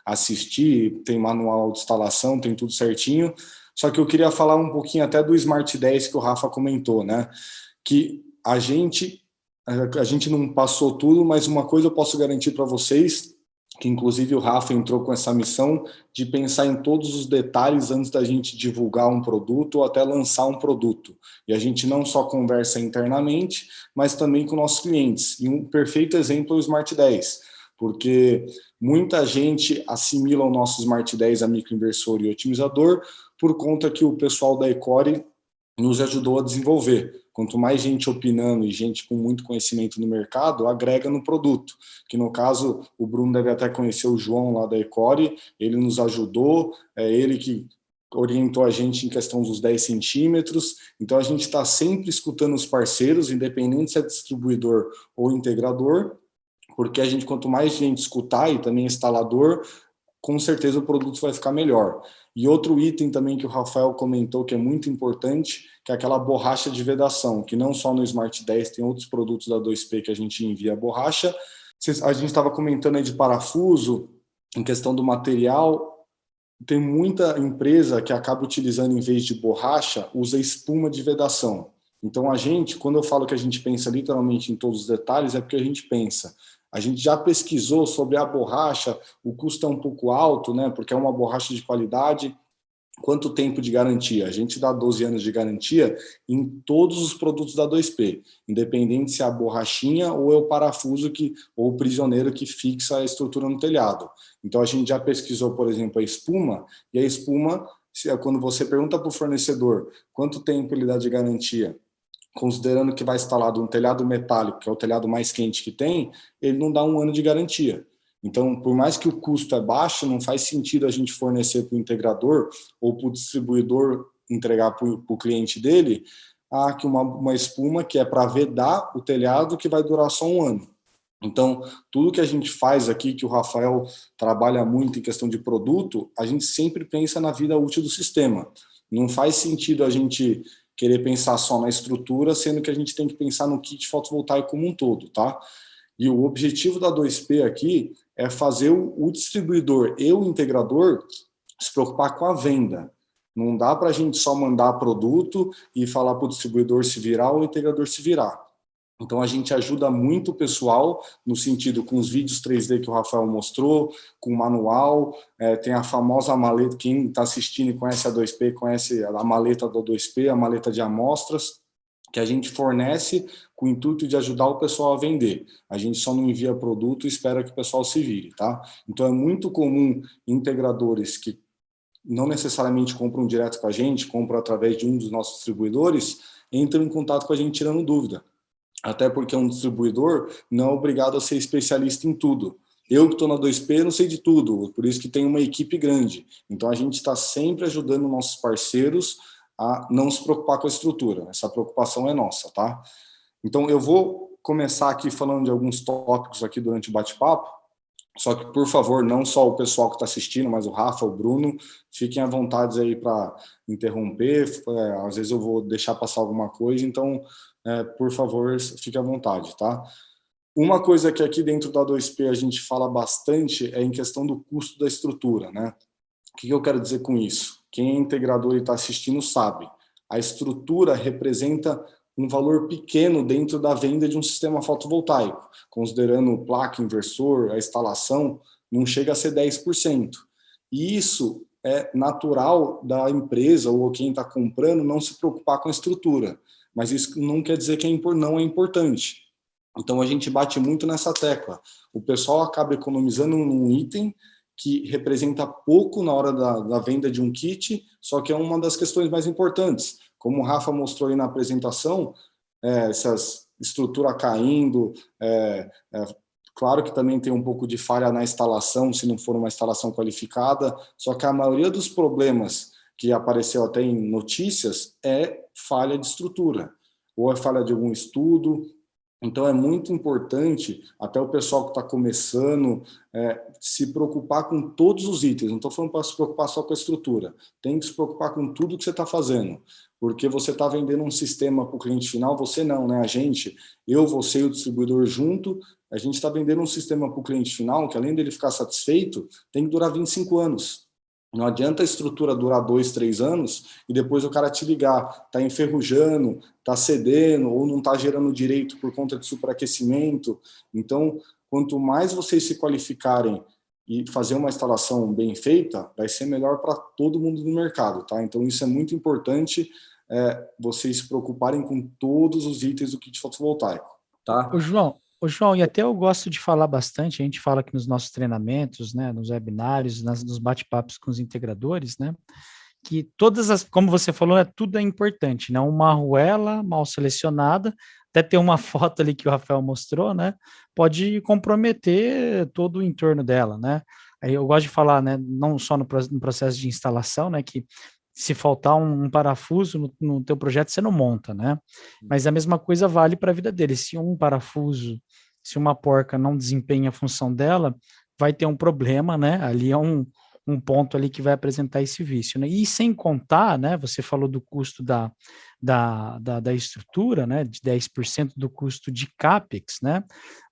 assistir, tem manual de instalação, tem tudo certinho. Só que eu queria falar um pouquinho até do Smart 10 que o Rafa comentou, né? Que a gente não passou tudo, mas uma coisa eu posso garantir para vocês, que inclusive o Rafa entrou com essa missão de pensar em todos os detalhes antes da gente divulgar um produto ou até lançar um produto. E a gente não só conversa internamente, mas também com nossos clientes. E um perfeito exemplo é o Smart 10, porque muita gente assimila o nosso Smart 10 a microinversor e otimizador por conta que o pessoal da Ecore nos ajudou a desenvolver. Quanto mais gente opinando e gente com muito conhecimento no mercado, agrega no produto. Que no caso, o Bruno deve até conhecer o João lá da Ecore, ele nos ajudou, é ele que orientou a gente em questão dos 10 centímetros. Então a gente está sempre escutando os parceiros, independente se é distribuidor ou integrador, porque a gente, quanto mais gente escutar e também instalador, com certeza o produto vai ficar melhor. E outro item também que o Rafael comentou que é muito importante, que é aquela borracha de vedação, que não só no Smart 10 tem outros produtos da 2P que a gente envia a borracha. A gente estava comentando aí de parafuso, em questão do material, tem muita empresa que acaba utilizando, em vez de borracha, usa espuma de vedação. Então a gente, quando eu falo que a gente pensa literalmente em todos os detalhes, é porque a gente pensa. A gente já pesquisou sobre a borracha, o custo é um pouco alto, né? Porque é uma borracha de qualidade. Quanto tempo de garantia? A gente dá 12 anos de garantia em todos os produtos da 2P, independente se é a borrachinha ou é o parafuso ou o prisioneiro que fixa a estrutura no telhado. Então a gente já pesquisou, por exemplo, a espuma, e a espuma, quando você pergunta para o fornecedor quanto tempo ele dá de garantia, considerando que vai instalado um telhado metálico, que é o telhado mais quente que tem, ele não dá 1 ano de garantia. Então, por mais que o custo é baixo, não faz sentido a gente fornecer para o integrador ou para o distribuidor entregar para o cliente dele que uma espuma que é para vedar o telhado que vai durar só 1 ano. Então, tudo que a gente faz aqui, que o Rafael trabalha muito em questão de produto, a gente sempre pensa na vida útil do sistema. Não faz sentido a gente querer pensar só na estrutura, sendo que a gente tem que pensar no kit fotovoltaico como um todo, tá? E o objetivo da 2P aqui é fazer o distribuidor e o integrador se preocupar com a venda. Não dá para a gente só mandar produto e falar para o distribuidor se virar ou o integrador se virar. Então, a gente ajuda muito o pessoal no sentido com os vídeos 3D que o Rafael mostrou, com o manual, tem a famosa maleta, quem está assistindo e conhece a 2P, conhece a maleta da 2P, a maleta de amostras, que a gente fornece com o intuito de ajudar o pessoal a vender. A gente só não envia produto e espera que o pessoal se vire, tá? Então, é muito comum integradores que não necessariamente compram direto com a gente, compram através de um dos nossos distribuidores, entram em contato com a gente tirando dúvida. até porque um distribuidor não é obrigado a ser especialista em tudo. Eu que estou na 2P não sei de tudo, por isso que tem uma equipe grande. Então a gente está sempre ajudando nossos parceiros a não se preocupar com a estrutura. Essa preocupação é nossa, tá? Então eu vou começar aqui falando de alguns tópicos aqui durante o bate-papo, só que, por favor, não só o pessoal que está assistindo, mas o Rafa, o Bruno, fiquem à vontade aí para interromper, às vezes eu vou deixar passar alguma coisa, então, por favor, fique à vontade, tá? Uma coisa que aqui dentro da 2P a gente fala bastante é em questão do custo da estrutura, né? O que eu quero dizer com isso? Quem é integrador e está assistindo sabe. A estrutura representa um valor pequeno dentro da venda de um sistema fotovoltaico. Considerando placa, inversor, a instalação, não chega a ser 10%. E isso é natural da empresa ou quem está comprando não se preocupar com a estrutura. Mas isso não quer dizer que não é importante. Então, a gente bate muito nessa tecla. O pessoal acaba economizando num item que representa pouco na hora da venda de um kit, só que é uma das questões mais importantes. Como o Rafa mostrou aí na apresentação, essas estrutura caindo, claro que também tem um pouco de falha na instalação, se não for uma instalação qualificada, só que a maioria dos problemas que apareceu até em notícias é falha de estrutura, ou é falha de algum estudo. Então, é muito importante, até o pessoal que está começando, se preocupar com todos os itens. Não estou falando para se preocupar só com a estrutura. Tem que se preocupar com tudo que você está fazendo. Porque você está vendendo um sistema para o cliente final, você não, né? A gente, eu, você e o distribuidor junto, a gente está vendendo um sistema para o cliente final que, além dele ficar satisfeito, tem que durar 25 anos. Não adianta a estrutura durar 2, 3 anos e depois o cara te ligar, está enferrujando, está cedendo ou não está gerando direito por conta de superaquecimento. Então, quanto mais vocês se qualificarem e fazer uma instalação bem feita, vai ser melhor para todo mundo no mercado, tá? Então, isso é muito importante, vocês se preocuparem com todos os itens do kit fotovoltaico, tá? Ô João, e até eu gosto de falar bastante, a gente fala aqui nos nossos treinamentos, né, nos webinários, nos bate-papos com os integradores, né, que todas as, como você falou, tudo é importante, né, uma arruela mal selecionada, até ter uma foto ali que o Rafael mostrou, né, pode comprometer todo o entorno dela, né. Aí eu gosto de falar, né, não só no processo de instalação, né, que se faltar um parafuso no teu projeto, você não monta, né? Mas a mesma coisa vale para a vida dele. Se um parafuso, se uma porca não desempenha a função dela, vai ter um problema, né? Ali é um ponto ali que vai apresentar esse vício, né? E sem contar, né? Você falou do custo da estrutura, né? De 10% do custo de CAPEX, né?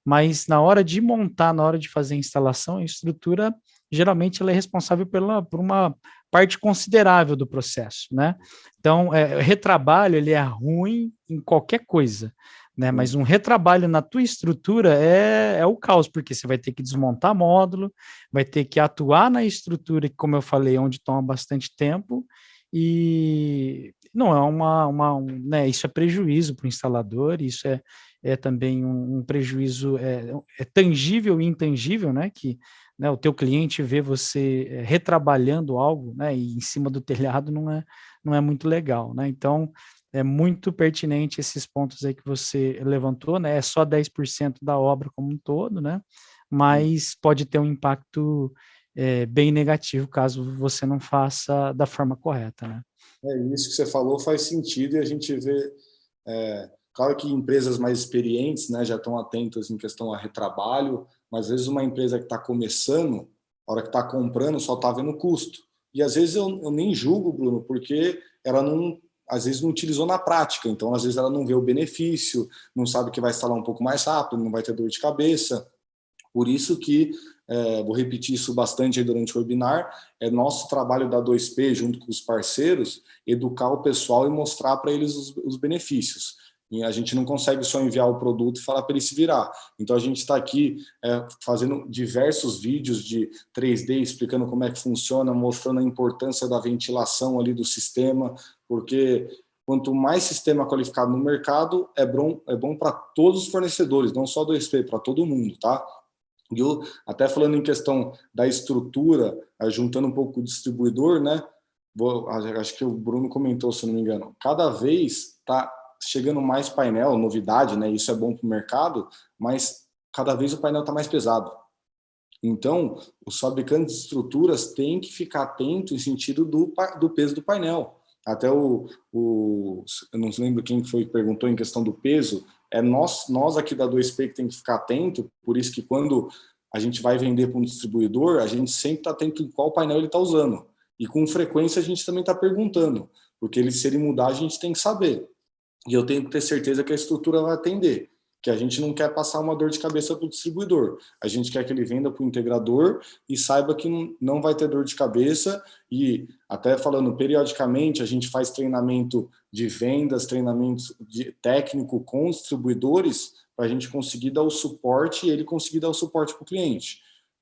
Mas na hora de montar, na hora de fazer a instalação, a estrutura, geralmente ela é responsável por uma parte considerável do processo, né? Então, retrabalho, ele é ruim em qualquer coisa, né? Mas um retrabalho na tua estrutura é o caos, porque você vai ter que desmontar módulo, vai ter que atuar na estrutura, que, como eu falei, é onde toma bastante tempo, e não é né? Isso é prejuízo para o instalador, isso é também um prejuízo tangível e intangível, né? Que, né, o teu cliente vê você retrabalhando algo, né, e em cima do telhado não é muito legal, né? Então, é muito pertinente esses pontos aí que você levantou, né? É só 10% da obra como um todo, né? Mas pode ter um impacto bem negativo caso você não faça da forma correta, né? Isso que você falou faz sentido e a gente vê, claro que empresas mais experientes, né, já estão atentas em questão a retrabalho, mas às vezes uma empresa que está começando, a hora que está comprando, só está vendo custo. E às vezes eu nem julgo, Bruno, porque ela não, às vezes não utilizou na prática, então às vezes ela não vê o benefício, não sabe que vai instalar um pouco mais rápido, não vai ter dor de cabeça. Por isso que, vou repetir isso bastante aí durante o webinar, é nosso trabalho da 2P, junto com os parceiros, educar o pessoal e mostrar para eles os benefícios. E a gente não consegue só enviar o produto e falar para ele se virar. Então, a gente está aqui fazendo diversos vídeos de 3D, explicando como é que funciona, mostrando a importância da ventilação ali do sistema, porque quanto mais sistema qualificado no mercado, é bom para todos os fornecedores, não só 2P, para todo mundo, tá? E eu, até falando em questão da estrutura, juntando um pouco com o distribuidor, né? Acho que o Bruno comentou, se não me engano, cada vez está chegando mais painel, novidade, né? Isso é bom para o mercado, mas cada vez o painel está mais pesado. Então, os fabricantes de estruturas têm que ficar atentos em sentido do peso do painel. Até eu não lembro quem foi que perguntou em questão do peso, é nós aqui da 2P que tem que ficar atento, por isso que quando a gente vai vender para um distribuidor, a gente sempre está atento em qual painel ele está usando. E com frequência a gente também está perguntando, porque se ele mudar, a gente tem que saber. E eu tenho que ter certeza que a estrutura vai atender, que a gente não quer passar uma dor de cabeça para o distribuidor. A gente quer que ele venda para o integrador e saiba que não vai ter dor de cabeça. E até falando, periodicamente, a gente faz treinamento de vendas, treinamento técnico com distribuidores, para a gente conseguir dar o suporte e ele conseguir dar o suporte para o cliente.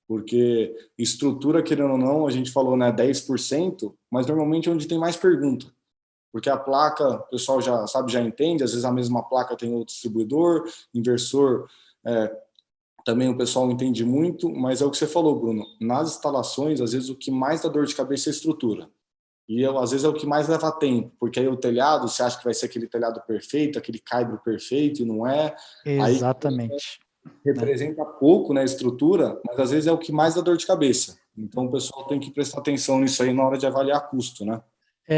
Porque estrutura, querendo ou não, a gente falou, né, 10%, mas normalmente é onde tem mais pergunta. Porque a placa, o pessoal já sabe, já entende, às vezes a mesma placa tem outro distribuidor, inversor, também o pessoal entende muito, mas é o que você falou, Bruno, nas instalações, às vezes o que mais dá dor de cabeça é a estrutura. E às vezes é o que mais leva tempo, porque aí o telhado, você acha que vai ser aquele telhado perfeito, aquele caibro perfeito, e não é. Exatamente. Aí representa pouco, né, a estrutura, mas às vezes é o que mais dá dor de cabeça. Então o pessoal tem que prestar atenção nisso aí na hora de avaliar custo, né?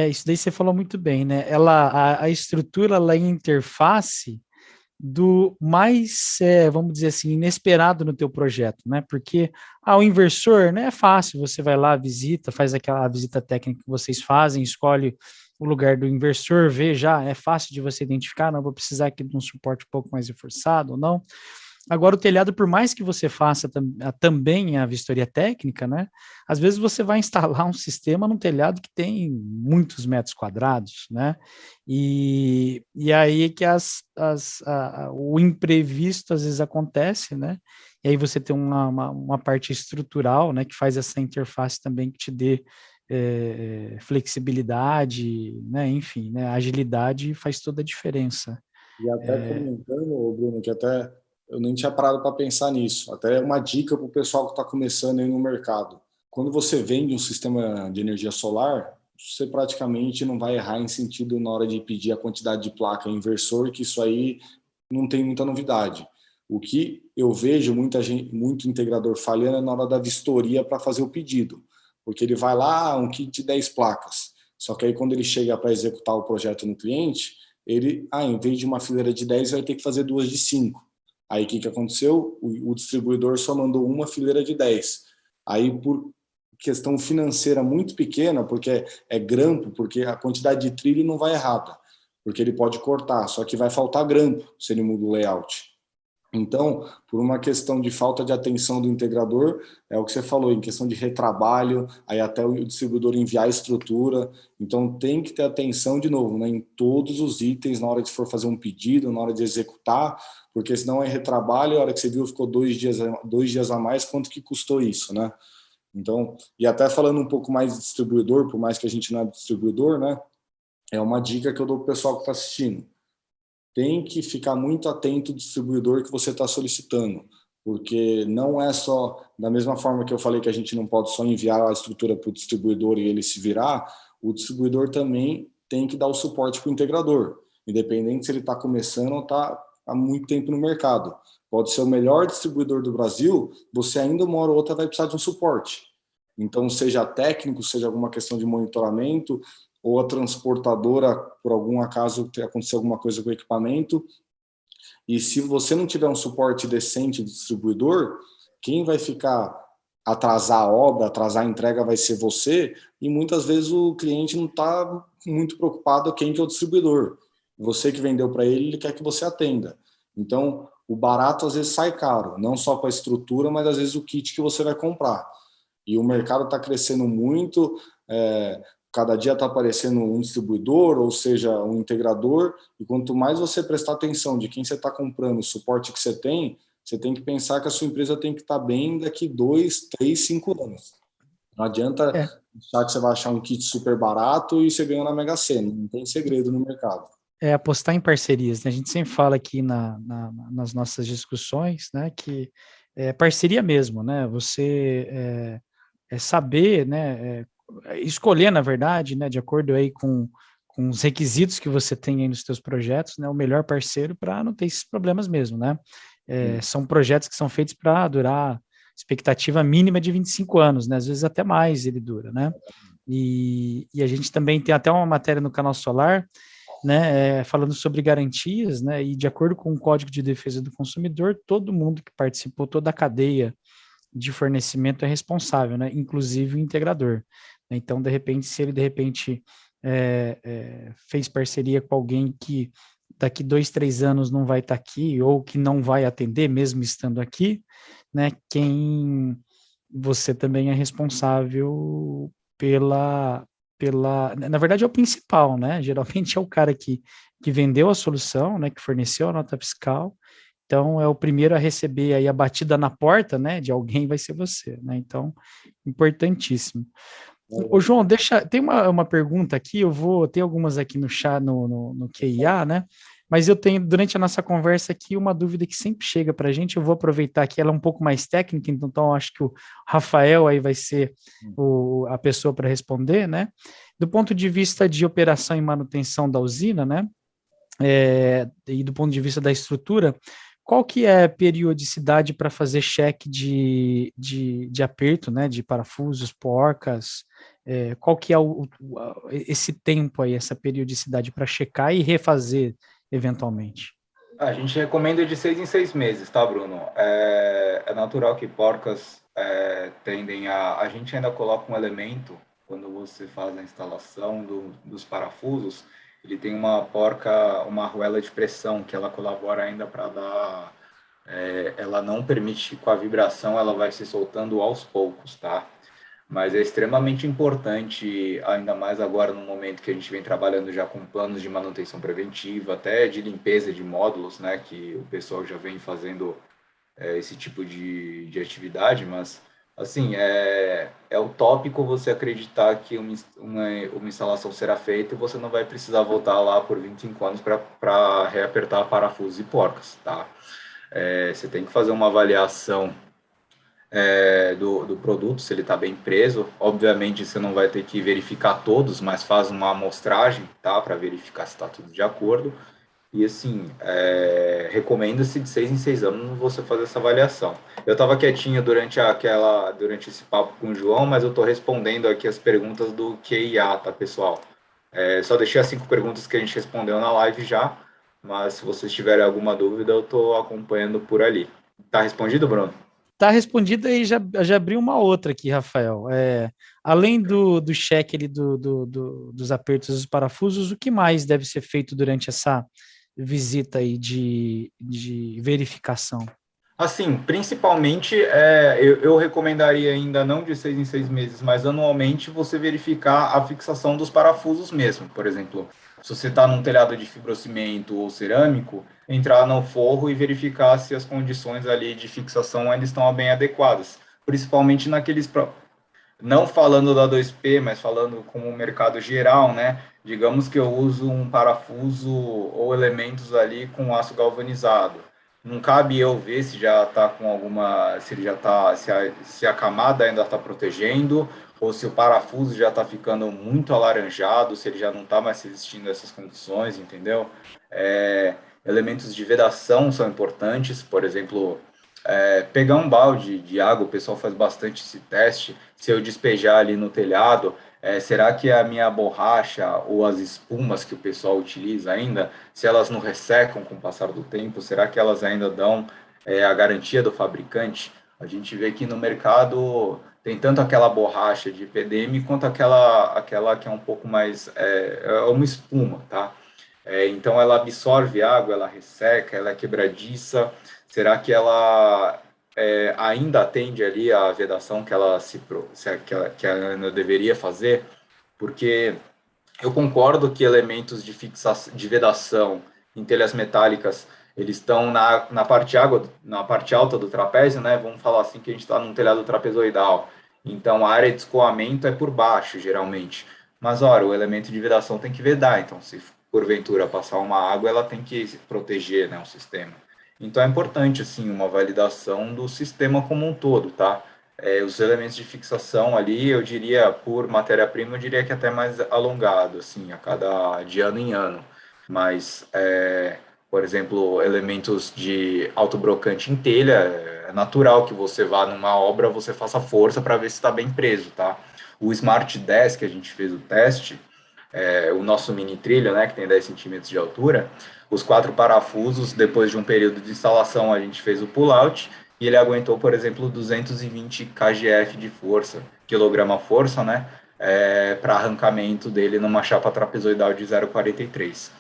Isso daí você falou muito bem, né? A estrutura, ela é interface do mais, vamos dizer assim, inesperado no teu projeto, né? Porque o inversor, né, é fácil, você vai lá, visita, faz aquela visita técnica que vocês fazem, escolhe o lugar do inversor, vê já, é fácil de você identificar, não vou precisar aqui de um suporte um pouco mais reforçado ou não. Agora, o telhado, por mais que você faça também a vistoria técnica, né? Às vezes você vai instalar um sistema num telhado que tem muitos metros quadrados, né? E aí que o imprevisto às vezes acontece, né? E aí você tem uma parte estrutural, né? Que faz essa interface também que te dê flexibilidade, né? Enfim, né? Agilidade faz toda a diferença. E até comentando, Bruno, que até eu nem tinha parado para pensar nisso. Até uma dica para o pessoal que está começando aí no mercado. Quando você vende um sistema de energia solar, você praticamente não vai errar em sentido na hora de pedir a quantidade de placa inversor, que isso aí não tem muita novidade. O que eu vejo muito integrador falhando é na hora da vistoria para fazer o pedido. Porque ele vai lá, um kit de 10 placas. Só que aí quando ele chega para executar o projeto no cliente, ele, em vez de uma fileira de 10, vai ter que fazer duas de 5. Aí o que aconteceu? O distribuidor só mandou uma fileira de 10. Aí, por questão financeira muito pequena, porque é grampo, porque a quantidade de trilho não vai errada, porque ele pode cortar, só que vai faltar grampo se ele muda o layout. Então, por uma questão de falta de atenção do integrador, é o que você falou, em questão de retrabalho, aí até o distribuidor enviar a estrutura. Então, tem que ter atenção, de novo, né, em todos os itens, na hora de for fazer um pedido, na hora de executar, porque senão é retrabalho, a hora que você viu ficou 2 dias a mais, quanto que custou isso, né? Então, e até falando um pouco mais de distribuidor, por mais que a gente não é distribuidor, né, é uma dica que eu dou para o pessoal que está assistindo. Tem que ficar muito atento ao distribuidor que você está solicitando, porque não é só, da mesma forma que eu falei que a gente não pode só enviar a estrutura para o distribuidor e ele se virar, o distribuidor também tem que dar o suporte para o integrador, independente se ele está começando ou está há muito tempo no mercado. Pode ser o melhor distribuidor do Brasil, você ainda uma hora ou outra vai precisar de um suporte. Então, seja técnico, seja alguma questão de monitoramento, ou a transportadora, por algum acaso, acontecer alguma coisa com o equipamento. E se você não tiver um suporte decente do distribuidor, quem vai ficar atrasar a obra, atrasar a entrega vai ser você, e muitas vezes o cliente não está muito preocupado quem que é o distribuidor. Você que vendeu para ele, ele quer que você atenda. Então, o barato às vezes sai caro, não só com a estrutura, mas às vezes o kit que você vai comprar. E o mercado está crescendo muito, cada dia está aparecendo um distribuidor, ou seja, um integrador, e quanto mais você prestar atenção de quem você está comprando, o suporte que você tem que pensar que a sua empresa tem que estar bem daqui 2, 3, 5 anos. Não adianta achar que você vai achar um kit super barato e você ganha na Mega Sena, não tem segredo no mercado. Apostar em parcerias, né? A gente sempre fala aqui nas nossas discussões, né, que é parceria mesmo, né? Você saber, né, escolher, na verdade, né, de acordo aí com com os requisitos que você tem aí nos seus projetos, né, o melhor parceiro para não ter esses problemas mesmo, né? São projetos que são feitos para durar expectativa mínima de 25 anos, né? Às vezes até mais ele dura, né? E a gente também tem até uma matéria no Canal Solar, né, falando sobre garantias, né, e de acordo com o Código de Defesa do Consumidor, todo mundo que participou, toda a cadeia de fornecimento é responsável, né, inclusive o integrador. Então, de repente, se ele fez parceria com alguém que daqui 2, 3 anos não vai estar aqui, ou que não vai atender, mesmo estando aqui, né, você também é responsável na verdade é o principal, né, geralmente é o cara que vendeu a solução, né, que forneceu a nota fiscal, então é o primeiro a receber aí a batida na porta, né, de alguém vai ser você, né, então, importantíssimo. Ô, João, tem uma pergunta aqui, eu vou ter algumas aqui no chat, no QIA, né? Mas eu tenho, durante a nossa conversa aqui, uma dúvida que sempre chega para a gente, eu vou aproveitar que ela é um pouco mais técnica, então acho que o Rafael aí vai ser a pessoa para responder, né? Do ponto de vista de operação e manutenção da usina, né? E do ponto de vista da estrutura, qual que é a periodicidade para fazer cheque de aperto, né, de parafusos, porcas? Qual que é esse tempo aí, essa periodicidade para checar e refazer eventualmente? A gente recomenda de 6 em 6 meses, tá, Bruno? É natural que porcas tendem a... A gente ainda coloca um elemento, quando você faz a instalação dos parafusos, ele tem uma arruela de pressão, que ela colabora ainda para dar... ela não permite que com a vibração ela vai se soltando aos poucos, tá? Mas é extremamente importante, ainda mais agora no momento que a gente vem trabalhando já com planos de manutenção preventiva, até de limpeza de módulos, né, que o pessoal já vem fazendo esse tipo de atividade, mas, assim, é utópico você acreditar que uma instalação será feita e você não vai precisar voltar lá por 25 anos para reapertar parafusos e porcas, tá? Você tem que fazer uma avaliação do produto, se ele está bem preso. Obviamente, você não vai ter que verificar todos, mas faz uma amostragem, tá, para verificar se está tudo de acordo. E, assim, recomenda-se de 6 em 6 anos você fazer essa avaliação. Eu estava quietinho durante esse papo com o João, mas eu estou respondendo aqui as perguntas do QIA, tá, pessoal? Só deixei as 5 perguntas que a gente respondeu na live já, mas se vocês tiverem alguma dúvida, eu estou acompanhando por ali. Tá respondido, Bruno? Tá respondida e já abri uma outra aqui, Rafael. Além do cheque ali dos apertos dos parafusos, o que mais deve ser feito durante essa visita aí de verificação? Assim, principalmente, eu recomendaria ainda não de 6 em 6 meses, mas anualmente você verificar a fixação dos parafusos mesmo. Por exemplo, se você está num telhado de fibrocimento ou cerâmico, entrar no forro e verificar se as condições ali de fixação ainda estão bem adequadas. Principalmente naqueles, não falando da 2P, mas falando como um mercado geral, né? Digamos que eu uso um parafuso ou elementos ali com aço galvanizado. Não cabe eu ver se já está com alguma, se ele já está, se a camada ainda está protegendo, ou se o parafuso já está ficando muito alaranjado, se ele já não está mais resistindo a essas condições, entendeu? Elementos de vedação são importantes, por exemplo, pegar um balde de água, o pessoal faz bastante esse teste, se eu despejar ali no telhado, será que a minha borracha ou as espumas que o pessoal utiliza ainda, se elas não ressecam com o passar do tempo, será que elas ainda dão a garantia do fabricante? A gente vê que no mercado tem tanto aquela borracha de PDM quanto aquela que é um pouco mais, uma espuma, tá? Então ela absorve água, ela resseca, ela é quebradiça. Será que ela ainda atende ali a vedação que ela que ela deveria fazer? Porque eu concordo que elementos de fixação, de vedação em telhas metálicas, eles estão na parte alta do trapézio, né? Vamos falar assim que a gente está num telhado trapezoidal. Então a área de escoamento é por baixo, geralmente. Mas, ora, o elemento de vedação tem que vedar, então se porventura passar uma água, ela tem que proteger, né, o sistema. Então é importante, assim, uma validação do sistema como um todo, tá? Os elementos de fixação ali, eu diria, por matéria-prima, eu diria que até mais alongado, assim, de ano em ano. Mas, por exemplo, elementos de autobrocante em telha, é natural que você vá numa obra, você faça força para ver se está bem preso, tá? O Smart 10, que a gente fez o teste, o nosso mini trilho, né, que tem 10 centímetros de altura, os 4 parafusos, depois de um período de instalação, a gente fez o pull-out, e ele aguentou, por exemplo, 220 kgf de força, quilograma-força, né, para arrancamento dele numa chapa trapezoidal de 0,43.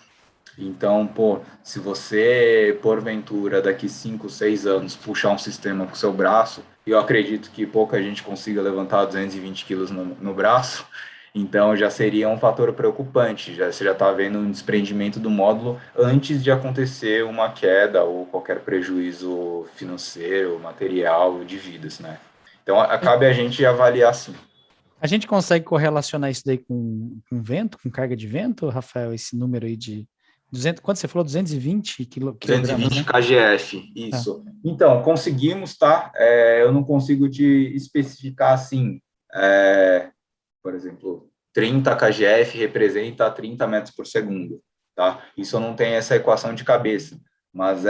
Então, pô, se você, porventura, daqui 5, 6 anos, puxar um sistema com o seu braço, e eu acredito que pouca gente consiga levantar 220 quilos no braço, então já seria um fator preocupante, você já está vendo um desprendimento do módulo antes de acontecer uma queda ou qualquer prejuízo financeiro, material, de vidas, né? Então, cabe a gente avaliar sim. A gente consegue correlacionar isso daí com vento, com carga de vento, Rafael, esse número aí de 200, quanto você falou? 220 quilogramas, 220 né? kgf, isso. Então, conseguimos, tá? Eu não consigo te especificar assim, por exemplo, 30 kgf representa 30 metros por segundo, tá? Isso eu não tenho essa equação de cabeça, mas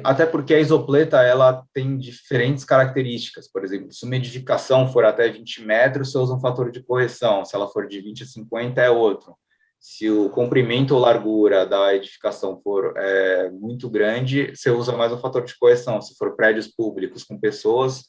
até porque a isopleta, ela tem diferentes características. Por exemplo, se uma edificação for até 20 metros, você usa um fator de correção. Se ela for de 20 a 50, é outro. Se o comprimento ou largura da edificação for muito grande, você usa mais um fator de correção. Se for prédios públicos com pessoas,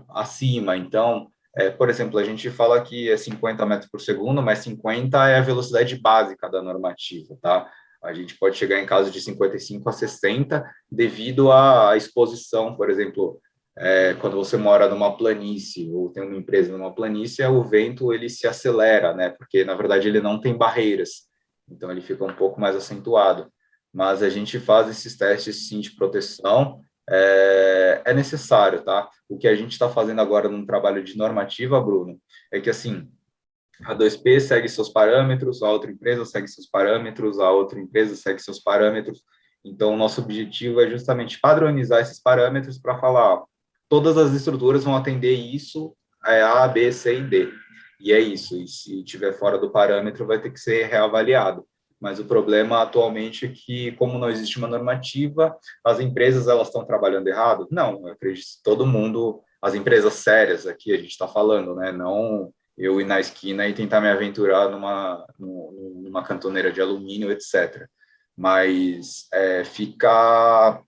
acima. Então, por exemplo, a gente fala que é 50 metros por segundo, mas 50 é a velocidade básica da normativa, tá? A gente pode chegar em casos de 55 a 60 devido à exposição, por exemplo, quando você mora numa planície ou tem uma empresa numa planície, o vento ele se acelera, né? Porque na verdade ele não tem barreiras, então ele fica um pouco mais acentuado. Mas a gente faz esses testes sim de proteção, é necessário, tá? O que a gente está fazendo agora num trabalho de normativa, Bruno, é que assim a 2P segue seus parâmetros, a outra empresa segue seus parâmetros, a outra empresa segue seus parâmetros. Então, o nosso objetivo é justamente padronizar esses parâmetros para falar, ó, todas as estruturas vão atender isso, A, B, C e D. E é isso. E se estiver fora do parâmetro, vai ter que ser reavaliado. Mas o problema atualmente é que, como não existe uma normativa, as empresas elas estão trabalhando errado? Não, eu acredito que todo mundo, as empresas sérias aqui a gente está falando, né? Não eu ir na esquina e tentar me aventurar numa cantoneira de alumínio, etc. Mas fica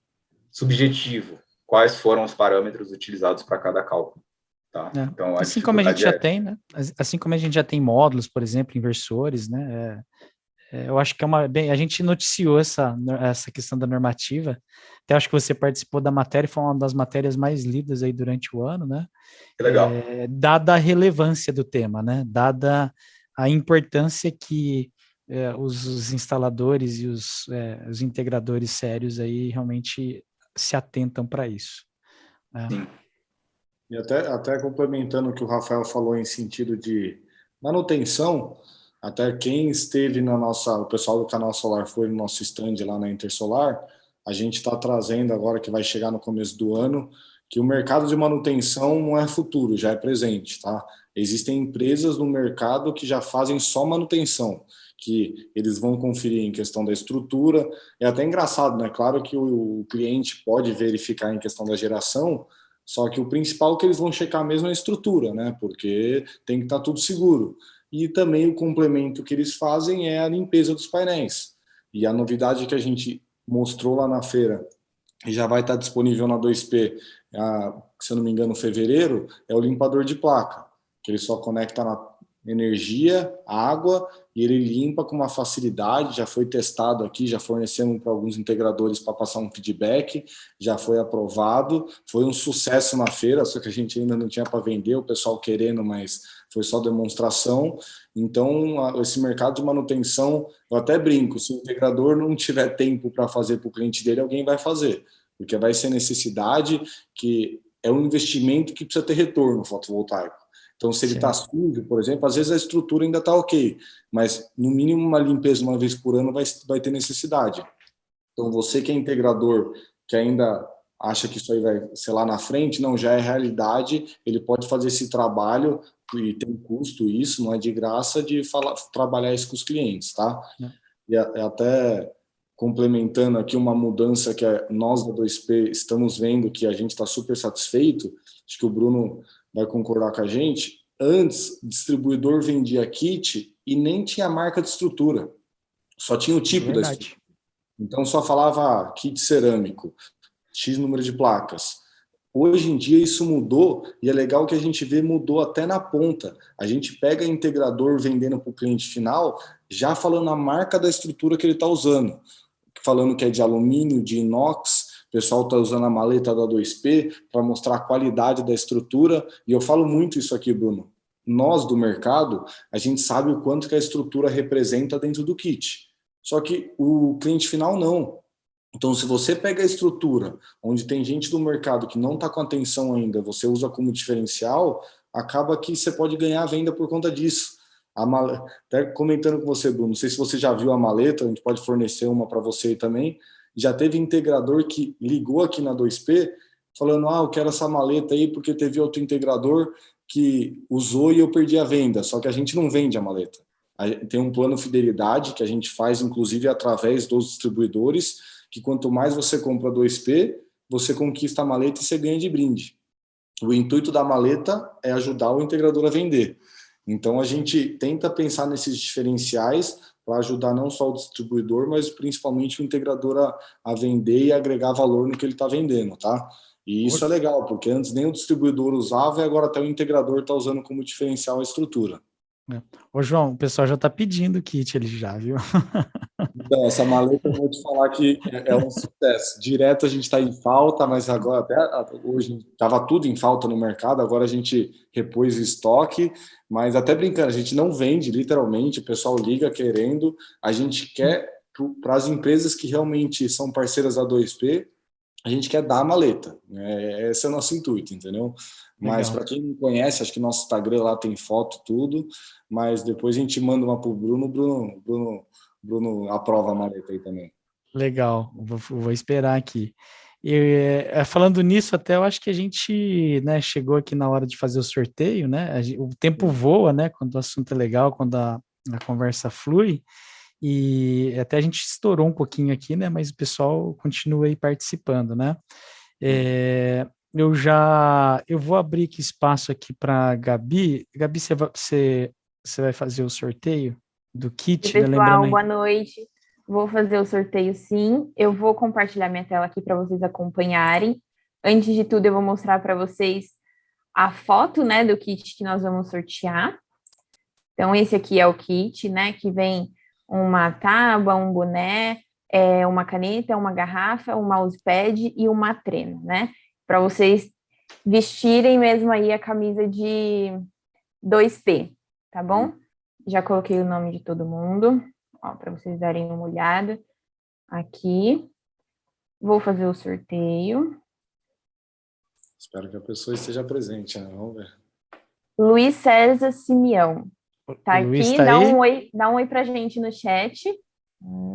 subjetivo quais foram os parâmetros utilizados para cada cálculo. Tá? Então, assim como a gente já tem, né? Assim como a gente já tem módulos, por exemplo, inversores, né? Eu acho que a gente noticiou essa questão da normativa. Até acho que você participou da matéria, foi uma das matérias mais lidas aí durante o ano, né? Que legal. Dada a relevância do tema, né? Dada a importância que os instaladores e os integradores sérios aí realmente se atentam para isso. Né? Sim. E até complementando o que o Rafael falou em sentido de manutenção, até quem esteve o pessoal do Canal Solar foi no nosso stand lá na Intersolar, a gente está trazendo agora, que vai chegar no começo do ano, que o mercado de manutenção não é futuro, já é presente, tá? Existem empresas no mercado que já fazem só manutenção, que eles vão conferir em questão da estrutura. É até engraçado, né? Claro que o cliente pode verificar em questão da geração, só que o principal que eles vão checar mesmo é a estrutura, né? Porque tem que estar tudo seguro. E também o complemento que eles fazem é a limpeza dos painéis. E a novidade que a gente mostrou lá na feira, e já vai estar disponível na 2P, se eu não me engano, fevereiro, é o limpador de placa, que ele só conecta na energia, água, e ele limpa com uma facilidade, já foi testado aqui, já fornecemos para alguns integradores para passar um feedback, já foi aprovado, foi um sucesso na feira, só que a gente ainda não tinha para vender, o pessoal querendo, mas foi só demonstração. Então, esse mercado de manutenção, eu até brinco, se o integrador não tiver tempo para fazer para o cliente dele, alguém vai fazer, porque vai ser necessidade, que é um investimento que precisa ter retorno fotovoltaico. Então, se ele está sujo, por exemplo, às vezes a estrutura ainda está ok, mas no mínimo uma limpeza uma vez por ano vai ter necessidade. Então, você que é integrador, que ainda acha que isso aí vai ser lá na frente, não, já é realidade, ele pode fazer esse trabalho, e tem custo isso, não é de graça, de trabalhar isso com os clientes, tá? E até complementando aqui uma mudança que nós da 2P estamos vendo, que a gente está super satisfeito, acho que o Bruno vai concordar com a gente. Antes, o distribuidor vendia kit e nem tinha marca de estrutura, só tinha o tipo da estrutura. Então só falava kit cerâmico, X número de placas. Hoje em dia isso mudou, e é legal que a gente vê, mudou até na ponta. A gente pega integrador vendendo para o cliente final, já falando a marca da estrutura que ele está usando, falando que é de alumínio, de inox. O pessoal está usando a maleta da 2P para mostrar a qualidade da estrutura, e eu falo muito isso aqui, Bruno. Nós do mercado, a gente sabe o quanto que a estrutura representa dentro do kit. Só que o cliente final não. Então, se você pega a estrutura, onde tem gente do mercado que não está com atenção ainda, você usa como diferencial, acaba que você pode ganhar a venda por conta disso. Até comentando com você, Bruno, não sei se você já viu a maleta, a gente pode fornecer uma para você também. Já teve integrador que ligou aqui na 2P, falando, eu quero essa maleta aí porque teve outro integrador que usou e eu perdi a venda, só que a gente não vende a maleta. Tem um plano fidelidade que a gente faz, inclusive, através dos distribuidores, que quanto mais você compra 2P, você conquista a maleta e você ganha de brinde. O intuito da maleta é ajudar o integrador a vender. Então, a gente tenta pensar nesses diferenciais para ajudar não só o distribuidor, mas principalmente o integrador a vender e agregar valor no que ele está vendendo, tá? E isso é legal, porque antes nem o distribuidor usava e agora até o integrador está usando como diferencial a estrutura. Ô, João, o pessoal já está pedindo o kit ali já, viu? Então, essa maleta eu vou te falar que é um sucesso. Direto a gente está em falta, mas agora até hoje estava tudo em falta no mercado, agora a gente repôs o estoque, mas até brincando, a gente não vende literalmente, o pessoal liga querendo, a gente quer para as empresas que realmente são parceiras da 2P, a gente quer dar a maleta, esse é o nosso intuito, entendeu? Mas para quem não conhece, acho que nosso Instagram lá tem foto, tudo, mas depois a gente manda uma para o Bruno aprova a maleta aí também. Legal, vou esperar aqui. E, falando nisso, até eu acho que a gente, né, chegou aqui na hora de fazer o sorteio, né? O tempo voa, né? Quando o assunto é legal, quando a conversa flui. E até a gente estourou um pouquinho aqui, né? Mas o pessoal continua aí participando, né? Eu vou abrir aqui espaço aqui para Gabi. Gabi, você vai fazer o sorteio do kit, Oi, né? pessoal, boa noite. Vou fazer o sorteio, sim. Eu vou compartilhar minha tela aqui para vocês acompanharem. Antes de tudo, eu vou mostrar para vocês a foto, né, do kit que nós vamos sortear. Então, esse aqui é o kit, né, que vem uma tábua, um boné, uma caneta, uma garrafa, um mousepad e uma trena, né? Para vocês vestirem mesmo aí a camisa de 2P, tá bom? Já coloquei o nome de todo mundo, para vocês darem uma olhada aqui. Vou fazer o sorteio. Espero que a pessoa esteja presente, né? Vamos ver. Luiz César Simeão. Tá Luiz aqui, tá dá um oi pra gente no chat.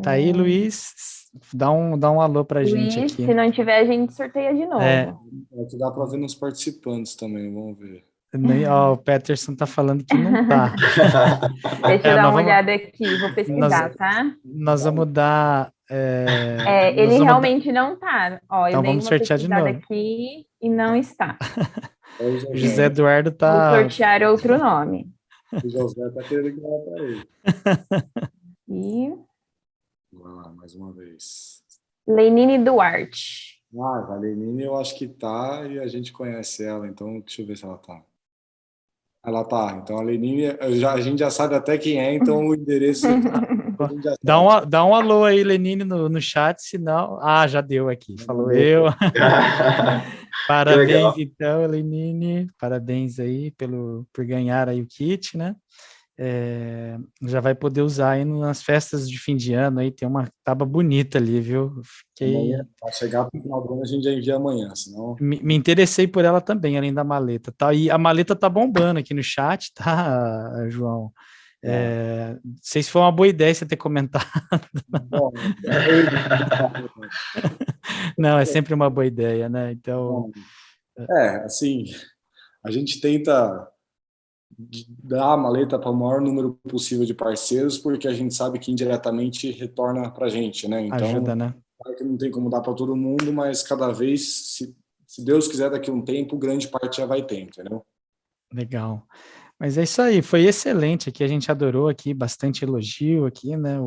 Tá aí, Luiz. Dá um alô pra gente aqui. Se não tiver, a gente sorteia de novo. Aqui dá para ver nos participantes também, vamos ver. O Peterson tá falando que não tá. Deixa eu dar uma olhada aqui, vou pesquisar, tá? Nós vamos dar... ele realmente não tá. Ó, então eu dei vamos uma sortear de novo. aqui e não está. O José Eduardo tá... Vou sortear outro nome. O José tá querendo ganhar para ele. E... Vai lá, mais uma vez. Lenine Duarte. A Lenine eu acho que tá e a gente conhece ela, então deixa eu ver se ela tá. Ela tá, então a Lenine, a gente já sabe até quem é, então o endereço... Dá um alô aí, Lenine, no chat, senão... já deu aqui, falou eu. Parabéns, então, Lenine, parabéns aí por ganhar aí o kit, né? Já vai poder usar aí nas festas de fim de ano, aí tem uma tábua bonita ali, viu? Vai chegar para o final do ano, a gente já envia amanhã, senão... Me interessei por ela também, além da maleta, tá? E a maleta tá bombando aqui no chat, tá, João? Não sei se foi uma boa ideia você ter comentado. Bom, Não, é sempre uma boa ideia, né? Então, assim, a gente tenta dar a maleta para o maior número possível de parceiros, porque a gente sabe que indiretamente retorna para a gente, né? Então, ajuda, né? claro que não tem como dar para todo mundo, mas cada vez, se Deus quiser, daqui a um tempo, grande parte já vai ter, entendeu? Legal. Mas é isso aí, foi excelente aqui, a gente adorou aqui, bastante elogio aqui, né,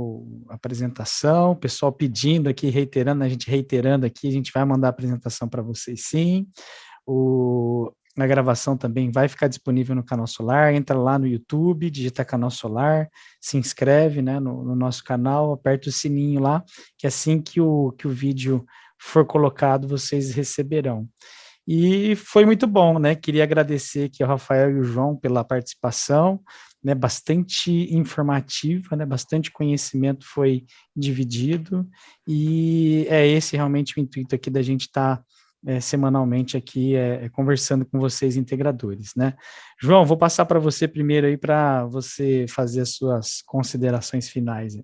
a apresentação, o pessoal pedindo aqui, reiterando, a gente reiterando aqui, a gente vai mandar a apresentação para vocês sim, a gravação também vai ficar disponível no Canal Solar, entra lá no YouTube, digita Canal Solar, se inscreve, né, no nosso canal, aperta o sininho lá, que assim que o vídeo for colocado, vocês receberão. E foi muito bom, né? Queria agradecer aqui ao Rafael e o João pela participação, né? Bastante informativa, né? Bastante conhecimento foi dividido, e é esse realmente o intuito aqui da gente estar semanalmente aqui conversando com vocês, integradores, né? João, vou passar para você primeiro aí para você fazer as suas considerações finais.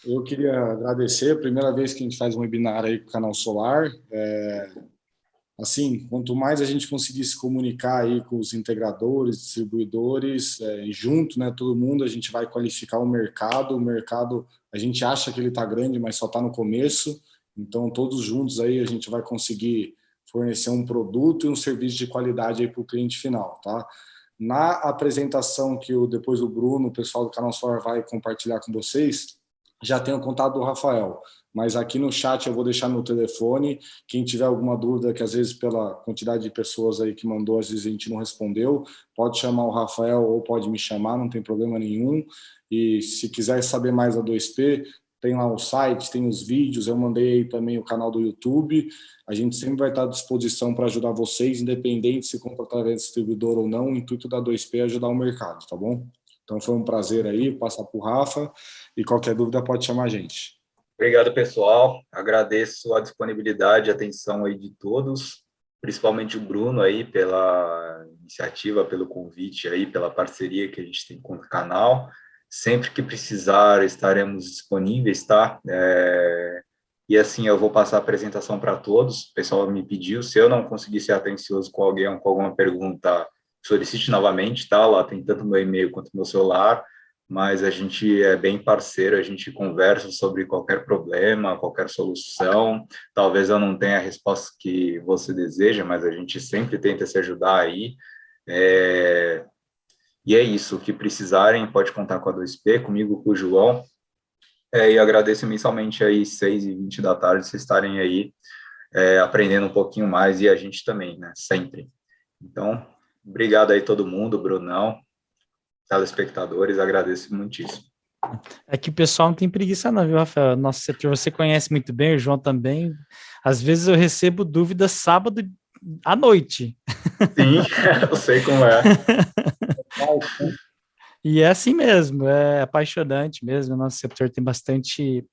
Eu queria agradecer, a primeira vez que a gente faz um webinar aí com o Canal Solar. Assim, quanto mais a gente conseguir se comunicar aí com os integradores, distribuidores, junto, né, todo mundo, a gente vai qualificar o mercado, a gente acha que ele está grande, mas só está no começo, então todos juntos aí a gente vai conseguir fornecer um produto e um serviço de qualidade aí para o cliente final, tá? Na apresentação que depois o Bruno, o pessoal do Canal Solar vai compartilhar com vocês, já tem o contato do Rafael, mas aqui no chat eu vou deixar meu telefone. Quem tiver alguma dúvida, que às vezes pela quantidade de pessoas aí que mandou, às vezes a gente não respondeu, pode chamar o Rafael ou pode me chamar, não tem problema nenhum. E se quiser saber mais da 2P, tem lá o site, tem os vídeos, eu mandei aí também o canal do YouTube. A gente sempre vai estar à disposição para ajudar vocês, independente se compra através do distribuidor ou não. O intuito da 2P é ajudar o mercado, tá bom? Então foi um prazer aí, passar para o Rafa, e qualquer dúvida pode chamar a gente. Obrigado, pessoal. Agradeço a disponibilidade e atenção aí de todos, principalmente o Bruno aí pela iniciativa, pelo convite aí, pela parceria que a gente tem com o canal. Sempre que precisar, estaremos disponíveis, tá? E assim, eu vou passar a apresentação para todos. O pessoal me pediu, se eu não conseguir ser atencioso com alguém, com alguma pergunta, solicite novamente, tá? Lá tem tanto meu e-mail quanto meu celular, mas a gente é bem parceiro, a gente conversa sobre qualquer problema, qualquer solução. Talvez eu não tenha a resposta que você deseja, mas a gente sempre tenta se ajudar aí. E é isso, o que precisarem, pode contar com a 2P, comigo, com o João. E agradeço imensamente aí, 6h20 da tarde, vocês estarem aí aprendendo um pouquinho mais, e a gente também, né, sempre. Então, obrigado aí todo mundo, Brunão, telespectadores, agradeço muitíssimo. É que o pessoal não tem preguiça não, viu, Rafael? Nosso setor você conhece muito bem, o João também. Às vezes eu recebo dúvidas sábado à noite. Sim, eu sei como é. E é assim mesmo, é apaixonante mesmo. O nosso setor tem bastante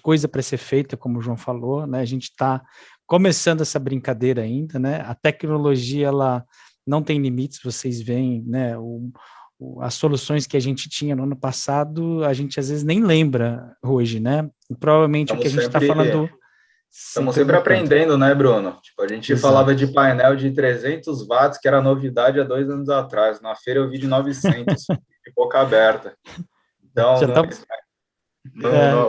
coisa para ser feita, como o João falou, né? A gente está começando essa brincadeira ainda, né? A tecnologia, ela não tem limites, vocês veem, né? As soluções que a gente tinha no ano passado, a gente às vezes nem lembra hoje, né? E provavelmente o que a gente está falando... Estamos sempre aprendendo, né, Bruno? Tipo, a gente falava de painel de 300 watts, que era novidade há 2 anos atrás. Na feira eu vi de 900, de boca aberta. Então, o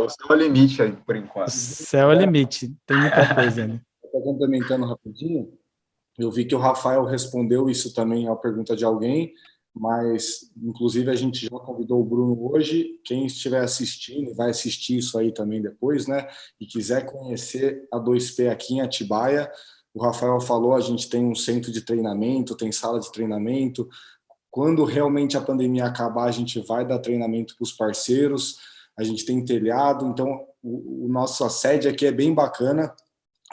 céu é o limite aí, por enquanto. O céu é o limite, tem muita coisa ainda. Estou complementando rapidinho. Eu vi que o Rafael respondeu isso também à pergunta de alguém, mas, inclusive, a gente já convidou o Bruno hoje. Quem estiver assistindo, vai assistir isso aí também depois, né? E quiser conhecer a 2P aqui em Atibaia, o Rafael falou, a gente tem um centro de treinamento, tem sala de treinamento. Quando realmente a pandemia acabar, a gente vai dar treinamento para os parceiros. A gente tem telhado, então o nossa sede aqui é bem bacana.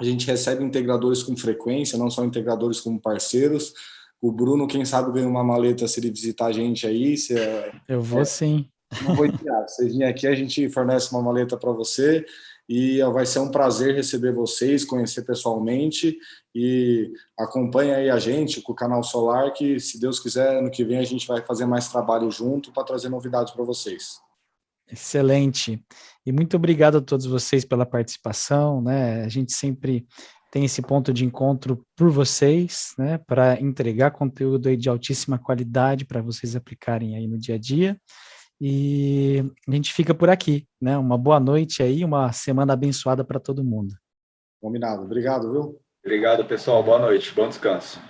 A gente recebe integradores com frequência, não só integradores como parceiros. O Bruno, quem sabe, ganha uma maleta se ele visitar a gente aí. Eu vou sim. Não vou tirar. Se você vir aqui, a gente fornece uma maleta para você e vai ser um prazer receber vocês, conhecer pessoalmente, e acompanhe aí a gente com o Canal Solar, que, se Deus quiser, ano que vem a gente vai fazer mais trabalho junto para trazer novidades para vocês. Excelente. E muito obrigado a todos vocês pela participação, né? A gente sempre tem esse ponto de encontro por vocês, né? Para entregar conteúdo aí de altíssima qualidade para vocês aplicarem aí no dia a dia. E a gente fica por aqui, né? Uma boa noite aí, uma semana abençoada para todo mundo. Combinado. Obrigado, viu? Obrigado, pessoal. Boa noite. Bom descanso.